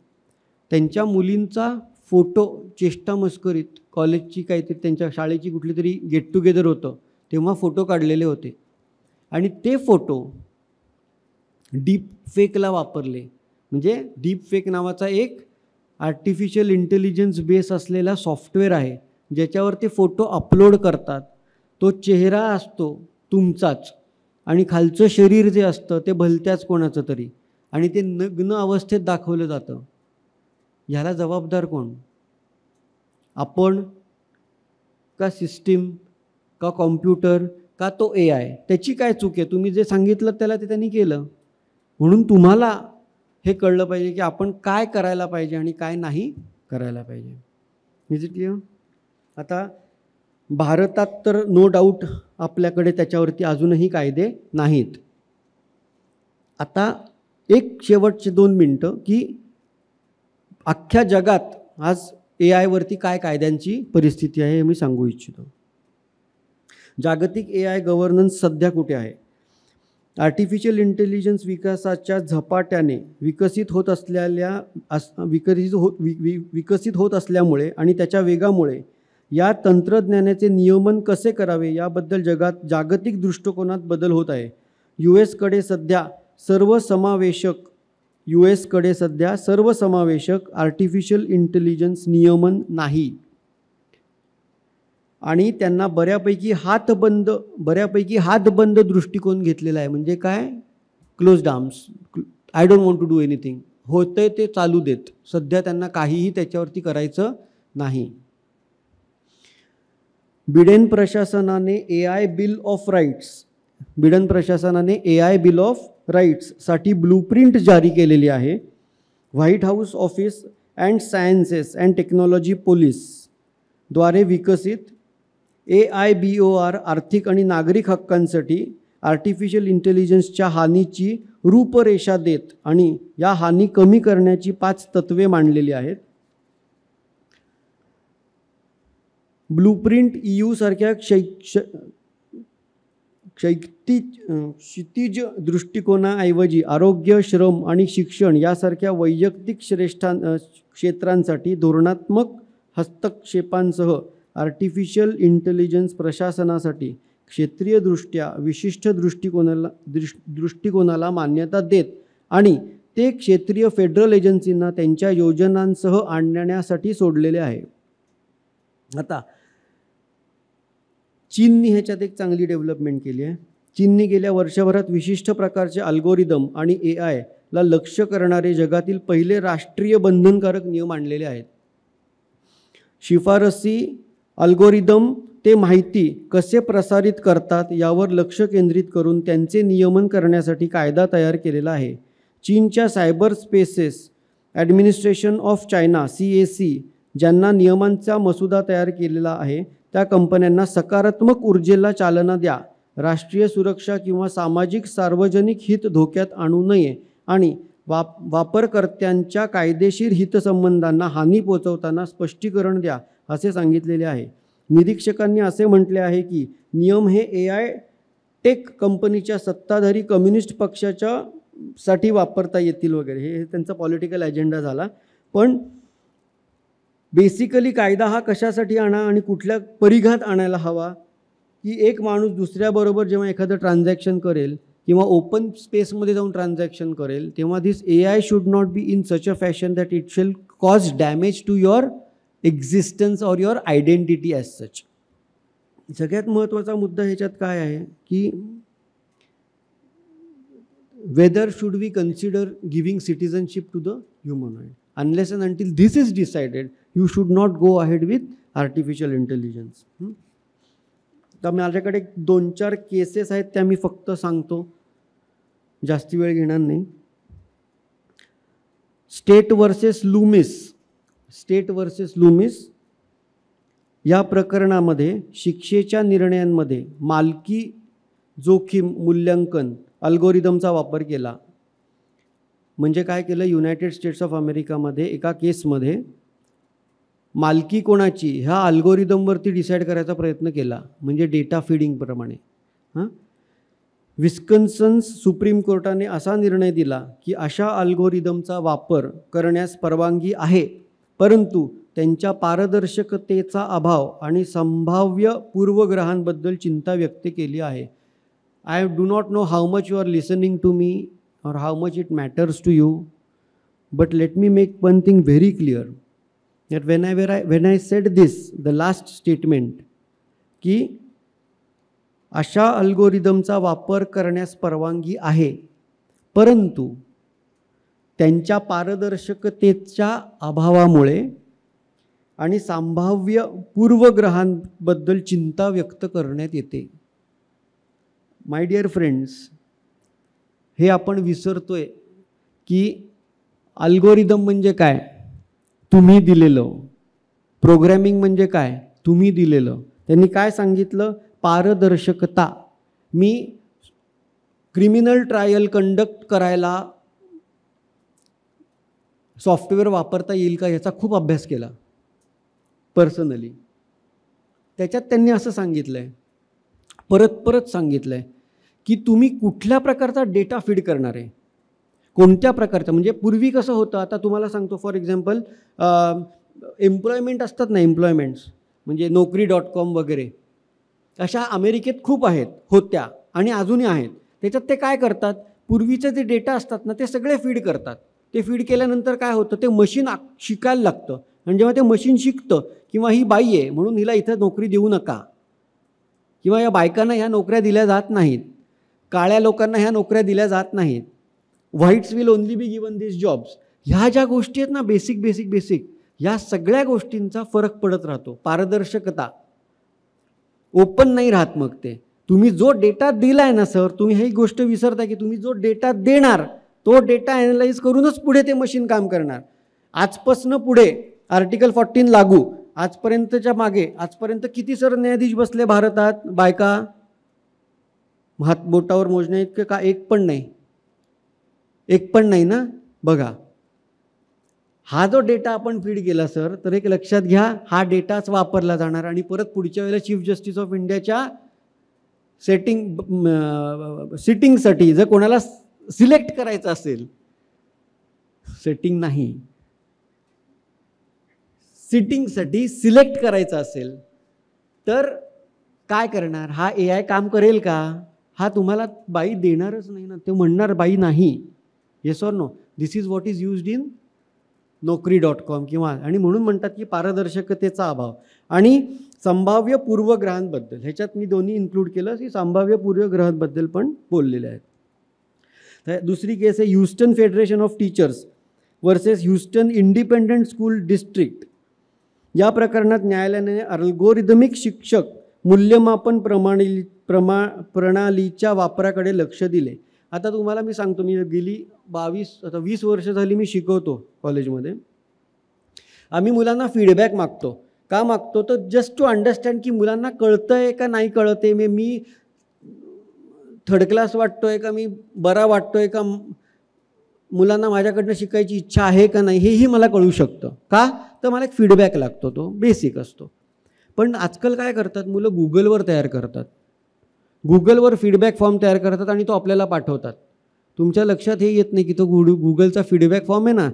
त्यांच्या मुलींचा फोटो चेष्टा मस्करीत, कॉलेजची काहीतरी त्यांच्या शाळेची कुठली तरी गेट टुगेदर होतं तेव्हा फोटो काढलेले होते, आणि ते फोटो डीप फेकला वापरले. म्हणजे डीप फेक नावाचा एक आर्टिफिशियल इंटेलिजन्स बेस असलेला सॉफ्टवेअर आहे ज्याच्यावर ते फोटो अपलोड करतात. तो चेहरा असतो तुमचाच, आणि खालचं शरीर जे असतं ते भलत्याच कोणाचं तरी, आणि ते नग्न अवस्थेत दाखवलं जातं. ह्याला जबाबदार कोण? आपण का सिस्टीम का कॉम्प्युटर का तो AI? त्याची काय चूक आहे? तुम्ही जे सांगितलं त्याला ते त्यांनी केलं. म्हणून तुम्हाला हे कळलं पाहिजे की आपण काय करायला पाहिजे आणि काय नाही करायला पाहिजे. Is it clear? आता भारतात तर नो डाऊट आपल्याकडे त्याच्यावरती अजूनही कायदे नाहीत. आता एक शेवटचे 2 मिनटं की अख्ख्या जगात आज AI वरती काय कायद्यांची परिस्थिती आहे हे मी सांगू इच्छितो. जागतिक AI गव्हर्नन्स सध्या कुठे आहे? आर्टिफिशियल इंटेलिजन्स विकासाच्या झपाट्याने विकसित होत असल्यामुळे आणि त्याच्या वेगामुळे या तंत्रज्ञानाचे नियमन कसे करावे याबद्दल जगात जागतिक दृष्टिकोनात बदल होत आहे. यूएसकडे सध्या सर्वसमावेशक आर्टिफिशियल इंटेलिजन्स नियमन नाही, आणि त्यांना बऱ्यापैकी हातबंद दृष्टिकोन घेतलेला आहे. म्हणजे काय? Closed arms, I don't want to do anything. होतंय ते चालू देत. सध्या त्यांना काहीही त्याच्यावरती करायचं नाही. बिडेन प्रशासनाने AI बिल ऑफ राईट्स साठी ब्लूप्रिंट जारी केलेली आहे. White house office and sciences and technology police द्वारे विकसित AIBOR आर्थिक आणि नागरिक हक्कांसाठी आर्टिफिशियल इंटेलिजन्सच्या हानीची रूपरेषा देत आणि या हानी कमी करण्याची 5 तत्वे मांडलेली आहेत. ब्लूप्रिंट EU सारख्या क्षितिज दृष्टिकोनाऐवजी आरोग्य, श्रम आणि शिक्षण यासारख्या वैयक्तिक क्षेत्रांसाठी धोरणात्मक हस्तक्षेपांसह आर्टिफिशियल इंटेलिजन्स प्रशासनासाठी क्षेत्रीयदृष्ट्या विशिष्ट दृष्टिकोनाला मान्यता देत आणि ते क्षेत्रीय फेडरल एजन्सींना त्यांच्या योजनांसह आणण्यासाठी सोडलेले आहे. आता चीनने ह्याच्यात एक चांगली डेव्हलपमेंट केली आहे. चीनने गेल्या वर्षभरात विशिष्ट प्रकारचे अल्गोरिदम आणि AI ला लक्ष्य करणारे जगातील पहिले राष्ट्रीय बंधनकारक नियम आणलेले आहेत. शिफारसी अल्गोरिदम ते माहिती कसे प्रसारित करतात यावर लक्ष केंद्रित करून त्यांचे नियमन करण्यासाठी कायदा तयार केलेला आहे. चीनच्या cyber spaces administration of China CAC ज्यांना नियमांचा मसुदा तयार केलेला आहे त्या कंपन्यांना सकारात्मक ऊर्जेला चालना द्या, राष्ट्रीय सुरक्षा किंवा सामाजिक सार्वजनिक हित धोक्यात आणू नये आणि वापरकर्त्यांच्या कायदेशीर हितसंबंधांना हानी पोहोचवताना स्पष्टीकरण द्या असे सांगितलेले आहे. निरीक्षकांनी असे म्हटले आहे की नियम हे AI टेक कंपनीच्या सत्ताधारी कम्युनिस्ट पक्षाच्या साठी वापरता येतील वगैरे, हे त्यांचा पॉलिटिकल अजेंडा झाला. पण बेसिकली कायदा हा कशासाठी आणा आणि कुठल्या परिघात आणायला हवा की एक माणूस दुसऱ्याबरोबर जेव्हा एखादं ट्रान्झॅक्शन करेल किंवा ओपन स्पेसमध्ये जाऊन ट्रान्झॅक्शन करेल तेव्हा this AI should not be in such a fashion that it shall cause damage to your existence or your identity as such. सगळ्यात महत्त्वाचा मुद्दा ह्याच्यात काय आहे की whether should we consider giving citizenship to the humanoid. Unless and until this is decided, you should not go ahead with artificial intelligence. तर माझ्याकडे 2-4 केसेस आहेत त्या मी फक्त सांगतो, जास्ती वेळ घेणार नाही. स्टेट वर्सेस लुमिस या प्रकरणामध्ये शिक्षेच्या निर्णयांमध्ये मालकी जोखीम मूल्यांकन अल्गोरिदमचा वापर केला. म्हणजे काय केलं, युनायटेड स्टेट्स ऑफ अमेरिकामध्ये एका केसमध्ये मालकी कोणाची ह्या अल्गोरिदमवरती डिसाईड करायचा प्रयत्न केला, म्हणजे डेटा फीडिंगप्रमाणे. विस्कन्सन सुप्रीम कोर्टाने असा निर्णय दिला की अशा अल्गोरिदमचा वापर करण्यास परवानगी आहे, परंतु त्यांच्या पारदर्शकतेचा अभाव आणि संभाव्य पूर्वग्रहांबद्दल चिंता व्यक्त केली आहे. I do not know how much you are listening to me or how much it matters to you, but let me make one thing very clear, that when I said this, the last statement, की अशा अल्गोरिदमचा वापर करण्यास परवानगी आहे, परंतु त्यांच्या पारदर्शकतेच्या अभावामुळे आणि संभाव्य पूर्वग्रहांबद्दल चिंता व्यक्त करण्यात येते. माय डिअर फ्रेंड्स, हे आपण विसरतोय की अल्गोरिदम म्हणजे काय, तुम्ही दिलेलं. प्रोग्रॅमिंग म्हणजे काय, तुम्ही दिलेलं. त्यांनी काय सांगितलं, पारदर्शकता. मी क्रिमिनल ट्रायल कंडक्ट करायला सॉफ्टवेअर वापरता येईल का याचा खूप अभ्यास केला पर्सनली. त्याच्यात त्यांनी असं सांगितलं आहे, परत सांगितलं आहे की तुम्ही कुठल्या प्रकारचा डेटा फीड करणार आहे, कोणत्या प्रकारचा. म्हणजे पूर्वी कसं होतं, आता तुम्हाला सांगतो, फॉर एक्झाम्पल एम्प्लॉयमेंट असतात ना, एम्प्लॉयमेंट्स म्हणजे Naukri.com वगैरे, अशा अमेरिकेत खूप आहेत, होत्या आणि अजूनही आहेत. त्याच्यात ते काय करतात, पूर्वीचे जे डेटा असतात ना ते सगळे फीड करतात. ते फीड केल्यानंतर काय होतं, ते मशीन शिकायला लागतं. आणि जेव्हा ते मशीन शिकतं, किंवा ही बाई आहे म्हणून हिला इथं नोकरी देऊ नका, किंवा या बायकांना ह्या नोकऱ्या दिल्या जात नाहीत, काळ्या लोकांना ह्या नोकऱ्या दिल्या जात नाहीत, whites will only be given this jobs, ह्या ज्या गोष्टी आहेत ना, बेसिक या सगळ्या गोष्टींचा फरक पडत राहतो. पारदर्शकता, ओपन नाही राहत. मग ते तुम्ही जो डेटा दिला आहे ना सर, तुम्ही ही गोष्ट विसरता की तुम्ही जो डेटा देणार तो डेटा ॲनालाइज करूनच पुढे ते मशीन काम करणार. आजपासनं पुढे आर्टिकल 14 लागू, आजपर्यंतच्या मागे आजपर्यंत किती सर न्यायाधीश बसले भारतात, बायका हात बोटावर मोजण्या इतके का, एक पण नाही ना. बघा, हा जो डेटा आपण फीड केला सर, तर एक लक्षात घ्या, हा डेटाच वापरला जाणार आणि परत पुढच्या वेळेला चीफ जस्टिस ऑफ इंडियाच्या सिटिंगसाठी जर कोणाला सिलेक्ट करायचं असेल, सिटिंगसाठी सिलेक्ट करायचं असेल तर काय करणार, हा AI काम करेल का, हा तुम्हाला बाई देणारच नाही ना. ते म्हणणार बाई नाही, yes or no, this is what is used in Naukri.com किंवा. आणि म्हणून म्हणतात की पारदर्शकतेचा अभाव आणि संभाव्य पूर्वग्रहांबद्दल, ह्याच्यात मी दोन्ही इन्क्लूड केलं की संभाव्य पूर्वग्रहांबद्दल पण बोललेले आहेत. तर दुसरी केस आहे Houston federation of teachers versus Houston independent school district. या प्रकरणात न्यायालयाने अल्गोरिदमिक शिक्षक मूल्यमापन प्रणालीच्या वापराकडे लक्ष दिले. आता तुम्हाला मी सांगतो, मी गेली 20 वर्ष झाली मी शिकवतो कॉलेजमध्ये. आम्ही मुलांना फीडबॅक मागतो. का मागतो, तर जस्ट टू अंडरस्टँड की मुलांना कळतं आहे का नाही कळतं आहे, मी थर्ड क्लास वाटतो आहे का, मी बरा वाटतो आहे का, मुलांना माझ्याकडनं शिकायची इच्छा आहे का नाही, हेही मला कळू शकतं. का, तर मला एक फीडबॅक लागतो, तो बेसिक असतो. पण आजकाल काय करतात मुलं, गुगलवर तयार करतात, गुगलवर फीडबॅक फॉर्म तयार करतात आणि तो आपल्याला पाठवतात. तुमच्या लक्षात हे येत नाही की तो गुगलचा फीडबॅक फॉर्म आहे ना,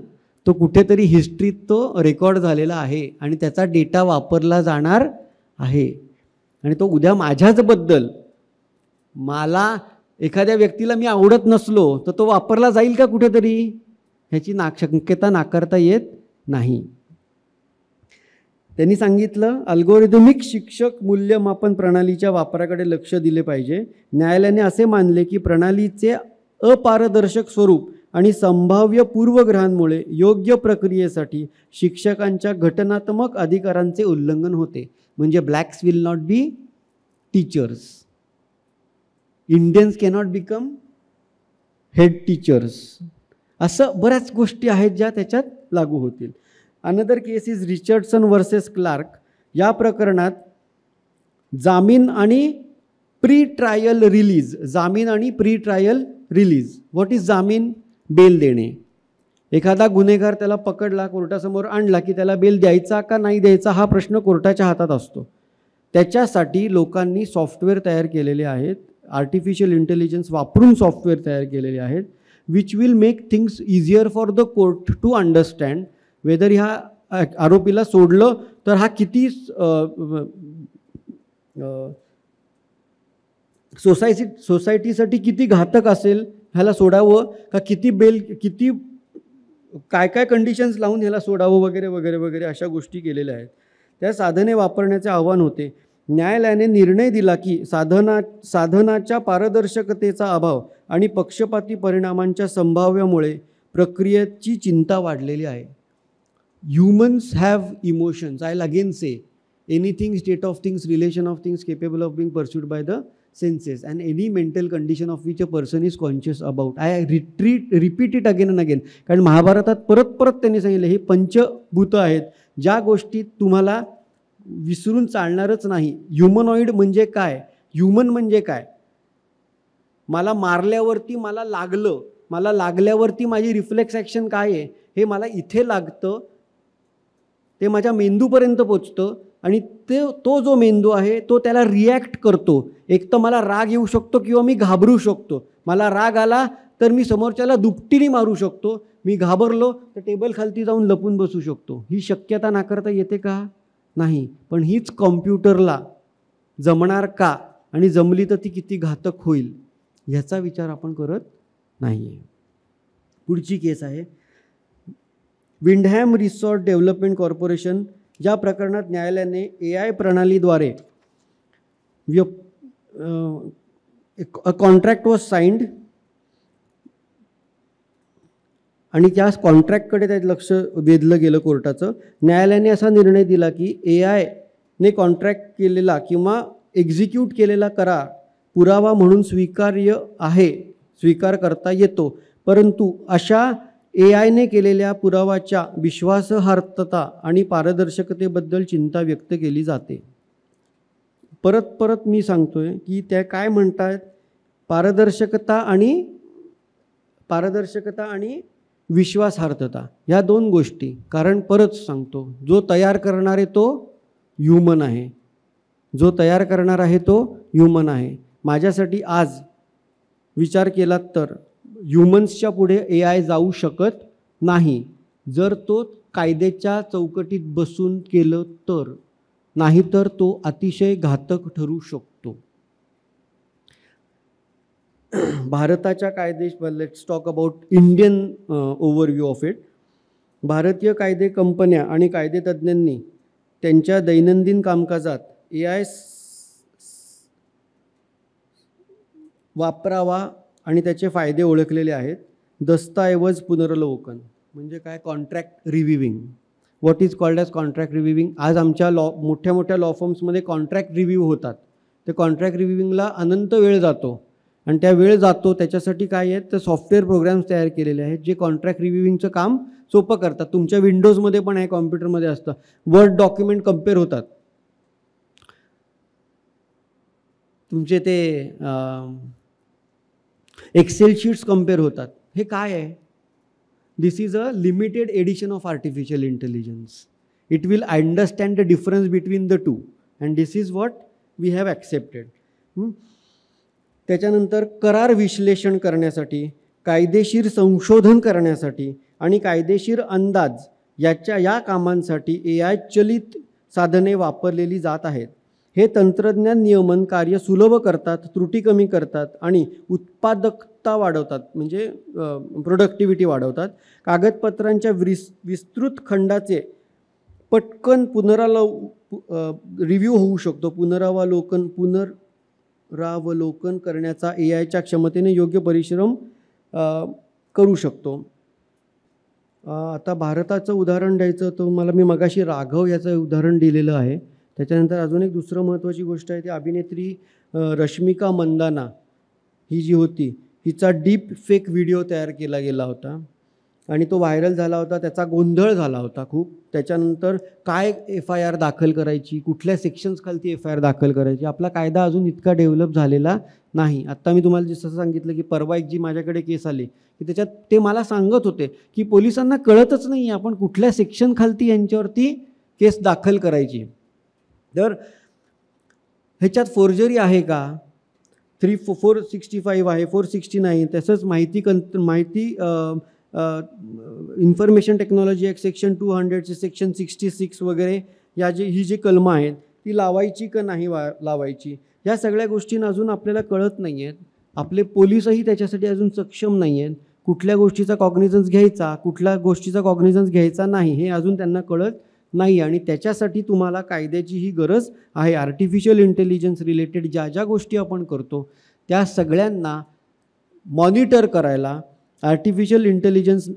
तो कुठेतरी हिस्ट्रीत तो रेकॉर्ड झालेला आहे आणि त्याचा डेटा वापरला जाणार आहे. आणि तो उद्या माझ्याचबद्दल, मला एखाद्या व्यक्तीला मी आवडत नसलो तर तो वापरला जाईल का कुठेतरी, ह्याची शक्यता नाकारता येत नाही. त्यांनी सांगितलं अल्गोरिदमिक शिक्षक मूल्यमापन प्रणालीच्या वापराकडे लक्ष दिले पाहिजे. न्यायालयाने असे मानले की प्रणालीचे अपारदर्शक स्वरूप आणि संभाव्य पूर्वग्रहांमुळे योग्य प्रक्रियेसाठी शिक्षकांच्या घटनात्मक अधिकारांचे उल्लंघन होते. म्हणजे blacks will not be teachers, Indians cannot become head teachers, असं बऱ्याच गोष्टी आहेत ज्या त्याच्यात लागू होतील. Another case is Richardson versus Clark. या प्रकरणात जामीन आणि pre trial release release. What is जामीन? बेल देणे. एखादा गुन्हेगार त्याला पकडला, कोर्टासमोर आणला की त्याला बेल द्यायचा का नाही द्यायचा हा प्रश्न कोर्टाच्या हातात असतो. त्याच्यासाठी लोकांनी सॉफ्टवेअर तयार केलेले आहेत, आर्टिफिशियल इंटेलिजन्स वापरून सॉफ्टवेअर तयार केलेले आहेत, which will make things easier for the court to understand whether ह्या आरोपीला सोडलं तर हा किती सोसायटीसाठी किती घातक असेल, ह्याला सोडावं का किती बेल, किती काय काय कंडिशन्स लावून ह्याला सोडावं वगैरे वगैरे वगैरे अशा गोष्टी केलेल्या आहेत. त्या साधने वापरण्याचे आव्हान होते. न्यायालयाने निर्णय दिला की साधनाच्या पारदर्शकतेचा अभाव आणि पक्षपाती परिणामांच्या संभाव्यामुळे प्रक्रियेची चिंता वाढलेली आहे. Humans have emotions. I will again say anything, state of things, relation of things capable of being pursued by the senses and any mental condition of which a person is conscious about. I repeat it again and again. कारण महाभारतात परत परत त्यांनी सांगितलं हे पंचभूतं आहेत, ज्या गोष्टी तुम्हाला विसरून चालणारच नाही. ह्युमनॉइड म्हणजे काय? ह्युमन म्हणजे काय? मला मारल्यावरती मला लागलं, मला लागल्यावरती माझी रिफ्लेक्स ॲक्शन काय आहे? हे मला इथे लागतं, ते माझ्या मेंदूपर्यंत पोचतं आणि तो जो मेंदू आहे तो त्याला रिॲक्ट करतो. एक तर मला राग येऊ शकतो किंवा मी घाबरू शकतो. मला राग आला तर मी समोरच्याला दुपटीने मारू शकतो, मी घाबरलो तर टेबल खालती जाऊन लपून बसू शकतो. ही शक्यता नाकारता येते का? नाही. पण हीच कॉम्प्युटरला जमणार का? आणि जमली तर ती किती घातक होईल ह्याचा विचार आपण करत नाही आहे. पुढची केस आहे विंडहॅम रिसॉर्ट डेव्हलपमेंट कॉर्पोरेशन. ज्या प्रकरणात न्यायालयाने AI प्रणालीद्वारे कॉन्ट्रॅक्ट वॉज साइंड आणि त्या कॉन्ट्रॅक्टकडे त्यात लक्ष वेधलं गेलं कोर्टाचं. न्यायालयाने असा निर्णय दिला की AIने कॉन्ट्रॅक्ट केलेला किंवा एक्झिक्यूट केलेला करार पुरावा म्हणून स्वीकार्य आहे, स्वीकार करता येतो, परंतु अशा AIने केलेल्या पुरावाच्या विश्वासार्हता आणि पारदर्शकतेबद्दल चिंता व्यक्त केली जाते. परत परत मी सांगतोय की त्या काय म्हणतात, पारदर्शकता आणि विश्वासार्हता ह्या दोन गोष्टी. कारण परत सांगतो, जो तयार करणार आहे तो ह्युमन आहे, जो तयार करणार आहे तो ह्युमन आहे. माझ्यासाठी आज विचार केलात तर ह्युमन्सच्या पुढे AI जाऊ शकत नाही, जर तो कायद्याच्या चौकटीत बसून केलं तर, नाहीतर तो अतिशय घातक ठरू शकतो. भारताच्या कायदे, let's talk about Indian overview of it. भारतीय कायदे कंपन्या आणि कायदेतज्ञांनी त्यांच्या दैनंदिन कामकाजात AI वापरावा आणि त्याचे फायदे ओळखलेले आहेत. दस्तऐवज पुनर्वलोकन म्हणजे काय? Contract reviewing. What is called as contract reviewing? आज आमच्या मोठ्या मोठ्या लॉ फर्म्समध्ये कॉन्ट्रॅक्ट रिव्ह्यू होतात. ते कॉन्ट्रॅक्ट रिव्ह्यूविंगला अनंत वेळ जातो आणि त्या वेळ जातो त्याच्यासाठी काय आहेत तर सॉफ्टवेअर प्रोग्राम्स तयार केलेले आहेत जे कॉन्ट्रॅक्ट रिव्ह्यूविंगचं काम सोपं करतात. तुमच्या विंडोजमध्ये पण आहे, कॉम्प्युटरमध्ये असतं. वर्ड डॉक्युमेंट कम्पेअर होतात, तुमचे ते एक्सेल शीट्स कम्पेअर होतात. हे काय आहे? This is a limited edition of artificial intelligence. It will understand the difference between the two and this is what we have accepted. त्याच्यानंतर करार विश्लेषण करण्यासाठी, कायदेशीर संशोधन करण्यासाठी आणि कायदेशीर अंदाज या कामांसाठी AI चलित साधने वापरलेली जात आहेत. हे तंत्रज्ञान नियमन कार्य सुलभ करतात, त्रुटी कमी करतात आणि उत्पादकता वाढवतात, म्हणजे प्रोडक्टिव्हिटी वाढवतात. कागदपत्रांच्या विस्तृत खंडाचे पटकन रिव्ह्यू होऊ शकतो. पुनरावलोकन करण्याचा AIच्या क्षमतेने योग्य परिश्रम करू शकतो. आता भारताचं उदाहरण द्यायचं तर मी मगाशी राघव याचं उदाहरण दिलेलं आहे. त्याच्यानंतर अजून एक दुसरं महत्त्वाची गोष्ट आहे ती अभिनेत्री रश्मिका मंदाना ही जी होती, हिचा डीप फेक व्हिडिओ तयार केला गेला होता आणि तो व्हायरल झाला होता, त्याचा गोंधळ झाला होता खूप. त्याच्यानंतर काय FIR दाखल करायची, कुठल्या सेक्शन्सखालती FIR दाखल करायची, आपला कायदा अजून इतका डेव्हलप झालेला नाही. आत्ता मी तुम्हाला जसं सांगितलं की परवा एक जी माझ्याकडे केस आली की त्याच्यात ते मला सांगत होते की पोलिसांना कळतच नाही आपण कुठल्या सेक्शनखालती यांच्यावरती केस दाखल करायची. तर ह्याच्यात फोर्जरी आहे का? 465 आहे, 469. तसंच माहिती information technology act section 200 section 66 वगैरे ही जी कलमं आहेत ती लावायची का नाही लावायची, ह्या सगळ्या गोष्टींना अजून आपल्याला कळत नाही आहेत. आपले पोलीसही त्याच्यासाठी अजून सक्षम नाही आहेत. कुठल्या गोष्टीचा कॉग्निझन्स घ्यायचा, कुठल्या गोष्टीचा कॉग्निझन्स घ्यायचा नाही, हे अजून त्यांना कळत नाही. आणि त्याच्यासाठी तुम्हाला कायद्याची ही गरज आहे. आर्टिफिशियल इंटेलिजन्स रिलेटेड ज्या गोष्टी आपण करतो त्या सगळ्यांना मॉनिटर करायला आर्टिफिशियल इंटेलिजन्स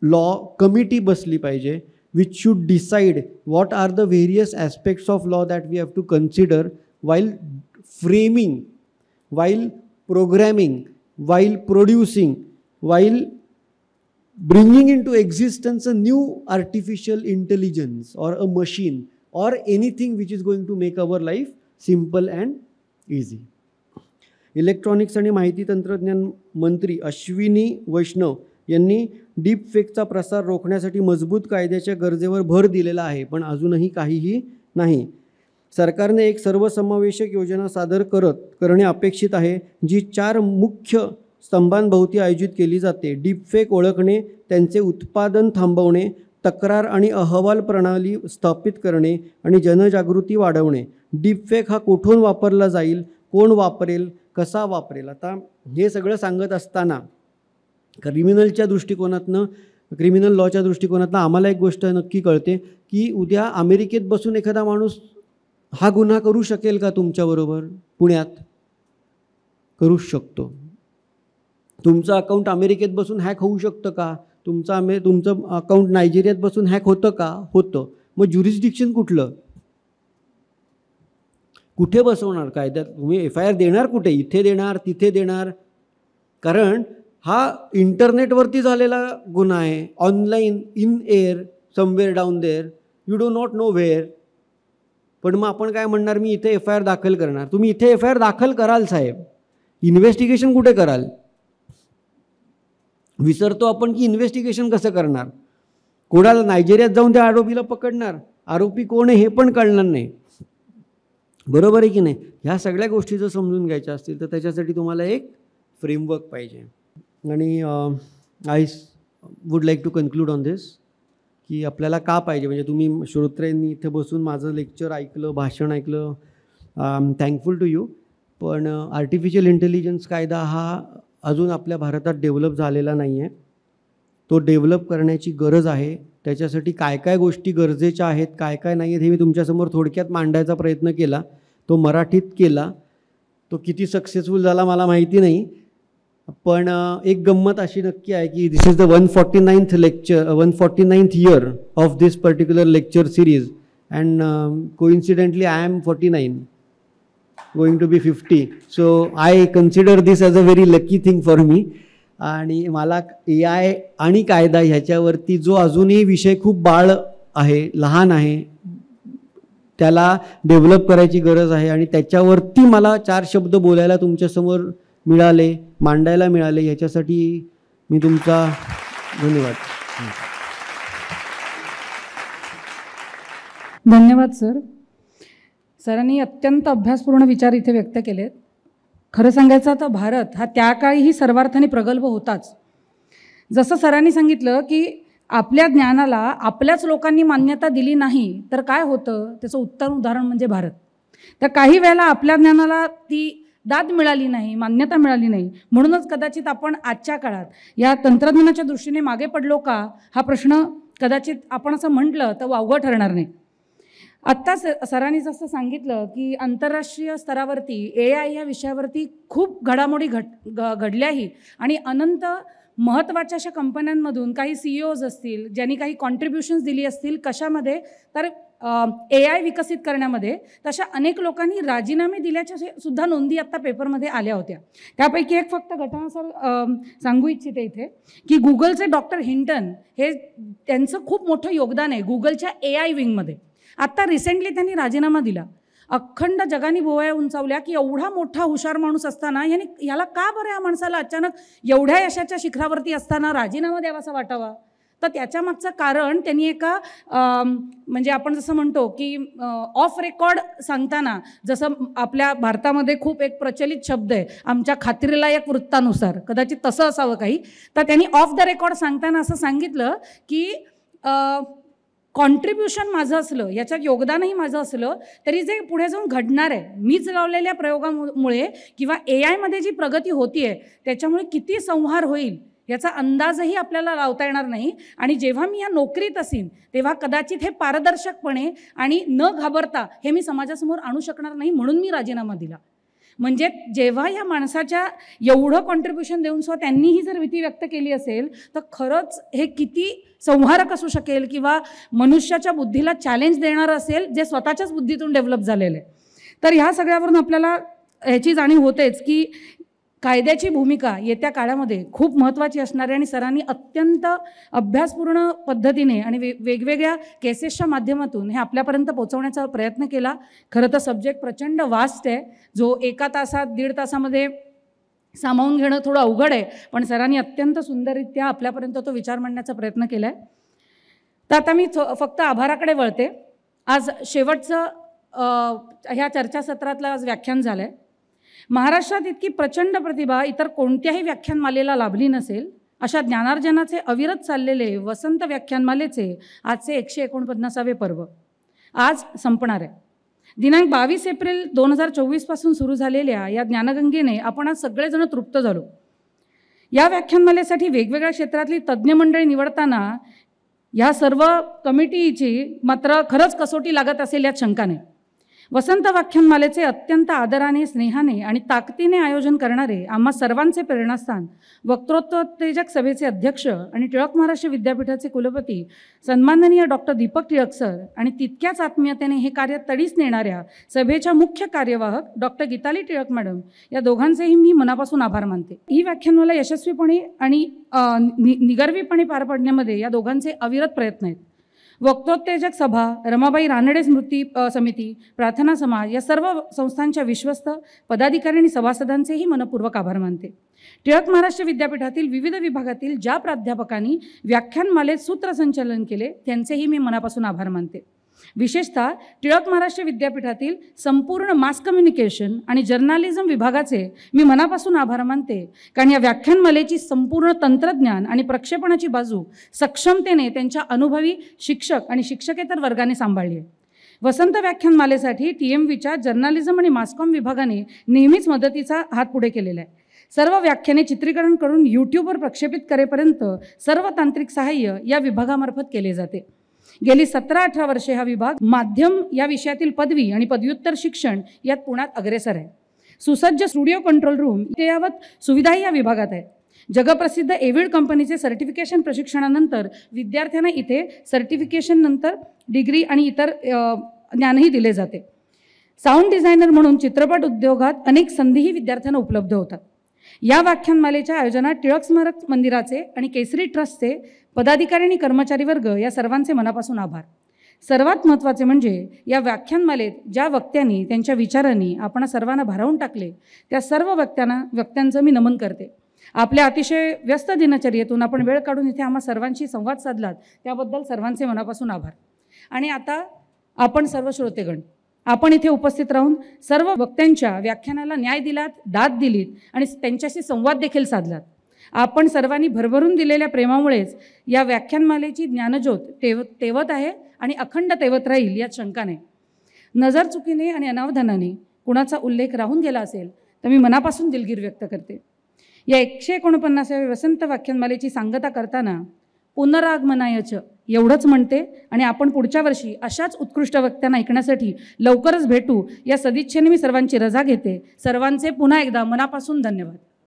लॉ कमिटी बसली पाहिजे, which should decide what are the various aspects of law that we have to consider while framing, while programming, while producing, while bringing into existence a new artificial intelligence or a machine or anything which is going to make our life simple and easy. Electronics आणि माहिती तंत्रज्ञान मंत्री अश्विनी वैष्णव यांनी डीप फेकचा प्रसार रोखण्यासाठी मजबूत कायद्याच्या गरजेवर भर दिलेला आहे, पण अजूनही काहीही नाही. सरकारने एक सर्वसमावेशक योजना सादर करणे अपेक्षित आहे, जी 4 मुख्य स्तंभांभोवती आयोजित केली जाते. डीपफेक ओळखणे, त्यांचे उत्पादन थांबवणे, तक्रार आणि अहवाल प्रणाली स्थापित करणे आणि जनजागृती वाढवणे. डीपफेक हा कुठून वापरला जाईल, कोण वापरेल, कसा वापरेल. आता हे सगळं सांगत असताना क्रिमिनलच्या दृष्टिकोनातनं, क्रिमिनल लॉच्या दृष्टिकोनातनं आम्हाला एक गोष्ट नक्की कळते की उद्या अमेरिकेत बसून एखादा माणूस हा गुन्हा करू शकेल का तुमच्याबरोबर? पुण्यात करू शकतो. तुमचं अकाउंट अमेरिकेत बसून हॅक होऊ शकतं का? तुमचं अकाउंट नायजेरियात बसून हॅक होतं का? होतं. मग ज्युरिस्डिक्शन कुठलं? कुठे बसवणार कायद्यात? तुम्ही FIR देणार कुठे? इथे देणार, तिथे देणार? कारण हा इंटरनेटवरती झालेला गुन्हा आहे. Online, in air, somewhere down there, you do not know where. पण मग आपण काय म्हणणार, मी इथे FIR दाखल करणार. तुम्ही इथे FIR दाखल कराल साहेब, इन्व्हेस्टिगेशन कुठे कराल? विसरतो आपण की इन्व्हेस्टिगेशन कसं करणार. कोणाला नायजेरियात जाऊन त्या आरोपीला पकडणार, आरोपी कोण आहे हे पण कळणार नाही. बरोबर आहे की नाही? ह्या सगळ्या गोष्टी जर समजून घ्यायच्या असतील तर त्याच्यासाठी तुम्हाला एक फ्रेमवर्क पाहिजे. आणि I would like to conclude on this की आपल्याला का पाहिजे, म्हणजे तुम्ही श्रोत्यांनी इथे बसून माझं लेक्चर ऐकलं, भाषण ऐकलं, I am thankful to you. पण आर्टिफिशियल इंटेलिजन्स कायदा हा अजून आपल्या भारतात डेव्हलप झालेला नाही आहे. तो डेव्हलप करण्याची गरज आहे. त्याच्यासाठी काय काय गोष्टी गरजेच्या आहेत, काय काय नाही आहेत, हे मी तुमच्यासमोर थोडक्यात मांडायचा प्रयत्न केला. तो मराठीत केला. तो किती सक्सेसफुल झाला मला माहिती नाही. पण एक गंमत अशी नक्की आहे की this is the 149th year of this particular lecture series and coincidentally I am 49 going to be 50. So I consider this as a very lucky thing for me. आणि मला AI आणि कायदा ह्याच्यावरती जो अजूनही विषय खूप बाळ आहे, लहान आहे, त्याला डेव्हलप करायची गरज आहे. आणि त्याच्यावरती मला 4 शब्द बोलायला तुमच्यासमोर मिळाले, मांडायला मिळाले, ह्याच्यासाठी मी तुमचा धन्यवाद. धन्यवाद सर. सरांनी अत्यंत अभ्यासपूर्ण विचार इथे व्यक्त केलेत. खरं सांगायचं तर भारत हा त्या काळीही सर्वार्थाने प्रगल्भ होताच. जसं सरांनी सांगितलं की आपल्या ज्ञानाला आपल्याच लोकांनी मान्यता दिली नाही तर काय होतं, त्याचं उत्तम उदाहरण म्हणजे भारत. तर काही वेळेला आपल्या ज्ञानाला ती दाद मिळाली नाही, मान्यता मिळाली नाही, म्हणूनच कदाचित आपण आजच्या काळात या तंत्रज्ञानाच्या दृष्टीने मागे पडलो का, हा प्रश्न कदाचित आपण असं म्हटलं तर वावगं ठरणार नाही. आत्ता सरांनी जसं सांगितलं की आंतरराष्ट्रीय स्तरावरती AI या विषयावरती खूप घडामोडी घडल्याही आणि अनंत महत्त्वाच्या अशा कंपन्यांमधून काही CEOज असतील ज्यांनी काही कॉन्ट्रीब्युशन्स दिली असतील. कशामध्ये तर AI विकसित करण्यामध्ये, तशा अनेक लोकांनी राजीनामे दिल्याच्या सुद्धा नोंदी आत्ता पेपरमध्ये आल्या होत्या. त्यापैकी एक फक्त घटना सांगू इच्छिते इथे की गुगलचे डॉक्टर हिंटन हे त्यांचं खूप मोठं योगदान आहे गुगलच्या AI विंगमध्ये. आत्ता रिसेंटली त्यांनी राजीनामा दिला. अखंड जगाने भुवया उंचावल्या की एवढा मोठा हुशार माणूस असताना याला का बरं या माणसाला अचानक एवढ्या यशाच्या शिखरावरती असताना राजीनामा द्यावासा वाटावा. तर त्याच्या मागचं कारण त्यांनी एका म्हणजे आपण जसं म्हणतो की ऑफ रेकॉर्ड सांगताना, जसं आपल्या भारतामध्ये खूप एक प्रचलित शब्द आहे आमच्या खात्रीला एक वृत्तानुसार, कदाचित तसं असावं काही, तर त्यांनी ऑफ द रेकॉर्ड सांगताना असं सांगितलं की कॉन्ट्रीब्युशन माझं असलं, याच्यात योगदानही माझं असलं तरी जे पुढे जाऊन घडणार आहे, मीच लावलेल्या प्रयोगामुळे किंवा AI जी प्रगती होती आहे त्याच्यामुळे किती संहार होईल याचा अंदाजही आपल्याला लावता येणार नाही. आणि जेव्हा मी या नोकरीत असीन तेव्हा कदाचित हे पारदर्शकपणे आणि न घाबरता हे मी समाजासमोर आणू शकणार नाही, म्हणून मी राजीनामा दिला. म्हणजे जेव्हा या माणसाच्या एवढं कॉन्ट्रीब्युशन देऊन सुद्धा त्यांनीही जर भीती व्यक्त केली असेल तर खरंच हे किती संहारक असू शकेल किंवा मनुष्याच्या बुद्धीला चॅलेंज देणारं असेल जे स्वतःच्याच बुद्धीतून डेव्हलप झालेलं आहे. तर ह्या सगळ्यावरून आपल्याला ह्याची जाणीव होतेच की कायद्याची भूमिका येत्या काळामध्ये खूप महत्त्वाची असणार आहे आणि सरांनी अत्यंत अभ्यासपूर्ण पद्धतीने आणि वेगवेगळ्या केसेसच्या माध्यमातून हे आपल्यापर्यंत पोहोचवण्याचा प्रयत्न केला. खरं तर सब्जेक्ट प्रचंड वास्ट आहे, जो 1 तासात 1.5 तासामध्ये सामावून घेणं थोडं अवघड आहे, पण सरांनी अत्यंत सुंदररित्या आपल्यापर्यंत तो विचार मांडण्याचा प्रयत्न केला आहे. तर आता मी फक्त आभाराकडे वळते. आज शेवटचं ह्या चर्चासत्रातलं आज व्याख्यान झालं आहे. महाराष्ट्रात इतकी प्रचंड प्रतिभा इतर कोणत्याही व्याख्यानमालेला लाभली नसेल अशा ज्ञानार्जनाचे अविरत चाललेले वसंत व्याख्यानमालेचे आजचे 149वे पर्व आज संपणार आहे. दिनांक 22 एप्रिल 2024 पासून सुरू झालेल्या या ज्ञानगंगेने आपण आज सगळेजण तृप्त झालो. या व्याख्यानमालेसाठी वेगवेगळ्या क्षेत्रातली तज्ज्ञ मंडळी निवडताना या सर्व कमिटीची मात्र खरंच कसोटी लागत असेल यात शंका नाही. वसंत व्याख्यानमालेचे अत्यंत आदराने, स्नेहाने आणि ताकदीने आयोजन करणारे आम्हा सर्वांचे प्रेरणास्थान वक्तृत्वोत्तेजक सभेचे अध्यक्ष आणि टिळक महाराष्ट्र विद्यापीठाचे कुलपती सन्माननीय डॉक्टर दीपक टिळक सर आणि तितक्याच आत्मीयतेने हे कार्य तडीस नेणाऱ्या सभेच्या मुख्य कार्यवाहक डॉक्टर गीताली टिळक मॅडम या दोघांचेही मी मनापासून आभार मानते. ही व्याख्यानमाला यशस्वीपणे आणि निगर्वीपणे पार पाडण्यामध्ये या दोघांचे अविरत प्रयत्न आहेत. वक्तोत्तेजक सभा, रमाबाई रानडे स्मृती समिती, प्रार्थना समाज या सर्व संस्थांच्या विश्वस्त पदाधिकारी आणि सभासदांचेही मनपूर्वक आभार मानते. टिळक महाराष्ट्र विद्यापीठातील विविध विभागातील ज्या प्राध्यापकांनी व्याख्यानमालेत सूत्रसंचालन केले त्यांचेही मी मनापासून आभार मानते. विशेषतः टिळक महाराष्ट्र विद्यापीठातील संपूर्ण मास कम्युनिकेशन आणि जर्नालिझम विभागाचे मी मनापासून आभार मानते, कारण या व्याख्यानमालेची संपूर्ण तंत्रज्ञान आणि प्रक्षेपणाची बाजू सक्षमतेने त्यांच्या अनुभवी शिक्षक आणि शिक्षकेतर वर्गाने सांभाळली आहे. वसंत व्याख्यानमालेसाठी TMVच्या जर्नालिझम आणि मासकॉम विभागाने नेहमीच मदतीचा हात पुढे केलेला आहे. सर्व व्याख्याने चित्रीकरण करून यूट्यूबवर प्रक्षेपित करेपर्यंत सर्व तांत्रिक सहाय्य या विभागामार्फत केले जाते. गेली 17-18 वर्षे हा विभाग माध्यम या विषयातील पदवी आणि पदव्युत्तर शिक्षण यात पुण्यात अग्रेसर आहे. सुसज्ज स्टुडिओ कंट्रोल रूम यावत सुविधाही या विभागात आहेत. जगप्रसिद्ध एव्हिड कंपनीचे सर्टिफिकेशन प्रशिक्षणानंतर विद्यार्थ्यांना इथे सर्टिफिकेशन नंतर डिग्री आणि इतर ज्ञानही दिले जाते. साऊंड डिझायनर म्हणून चित्रपट उद्योगात अनेक संधीही विद्यार्थ्यांना उपलब्ध होतात. या व्याख्यानमालेच्या आयोजनात टिळक स्मारक मंदिराचे आणि केसरी ट्रस्टचे पदाधिकारी आणि कर्मचारी वर्ग या सर्वांचे मनापासून आभार. सर्वात महत्त्वाचे म्हणजे या व्याख्यानमालेत ज्या वक्त्यांनी त्यांच्या विचारांनी आपण सर्वांना भारावून टाकले त्या सर्व वक्त्यांचं मी नमन करते. आपल्या अतिशय व्यस्त दिनचर्येतून आपण वेळ काढून इथे आम्हा सर्वांशी संवाद साधलात त्याबद्दल सर्वांचे मनापासून आभार. आणि आता आपण सर्व श्रोतेगण आपण इथे उपस्थित राहून सर्व वक्त्यांच्या व्याख्यानाला न्याय दिलात, दाद दिलीत आणि त्यांच्याशी संवाद देखील साधलात. आपण सर्वांनी भरभरून दिलेल्या प्रेमामुळेच या व्याख्यानमालेची ज्ञानज्योत तेवत आहे आणि अखंड तेवत राहील यात शंका नाही. नजर चुकीने आणि अनावधानाने कुणाचा उल्लेख राहून गेला असेल तर मी मनापासून दिलगीर व्यक्त करते. या 149व्या वसंत व्याख्यानमालेची सांगता करताना पुनरागमनायच एवढंच म्हणते आणि आपण पुढच्या वर्षी अशाच उत्कृष्ट वक्त्यांना ऐकण्यासाठी लवकरच भेटू या सदिच्छेने मी सर्वांची रजा घेते. सर्वांचे पुन्हा एकदा मनापासून धन्यवाद.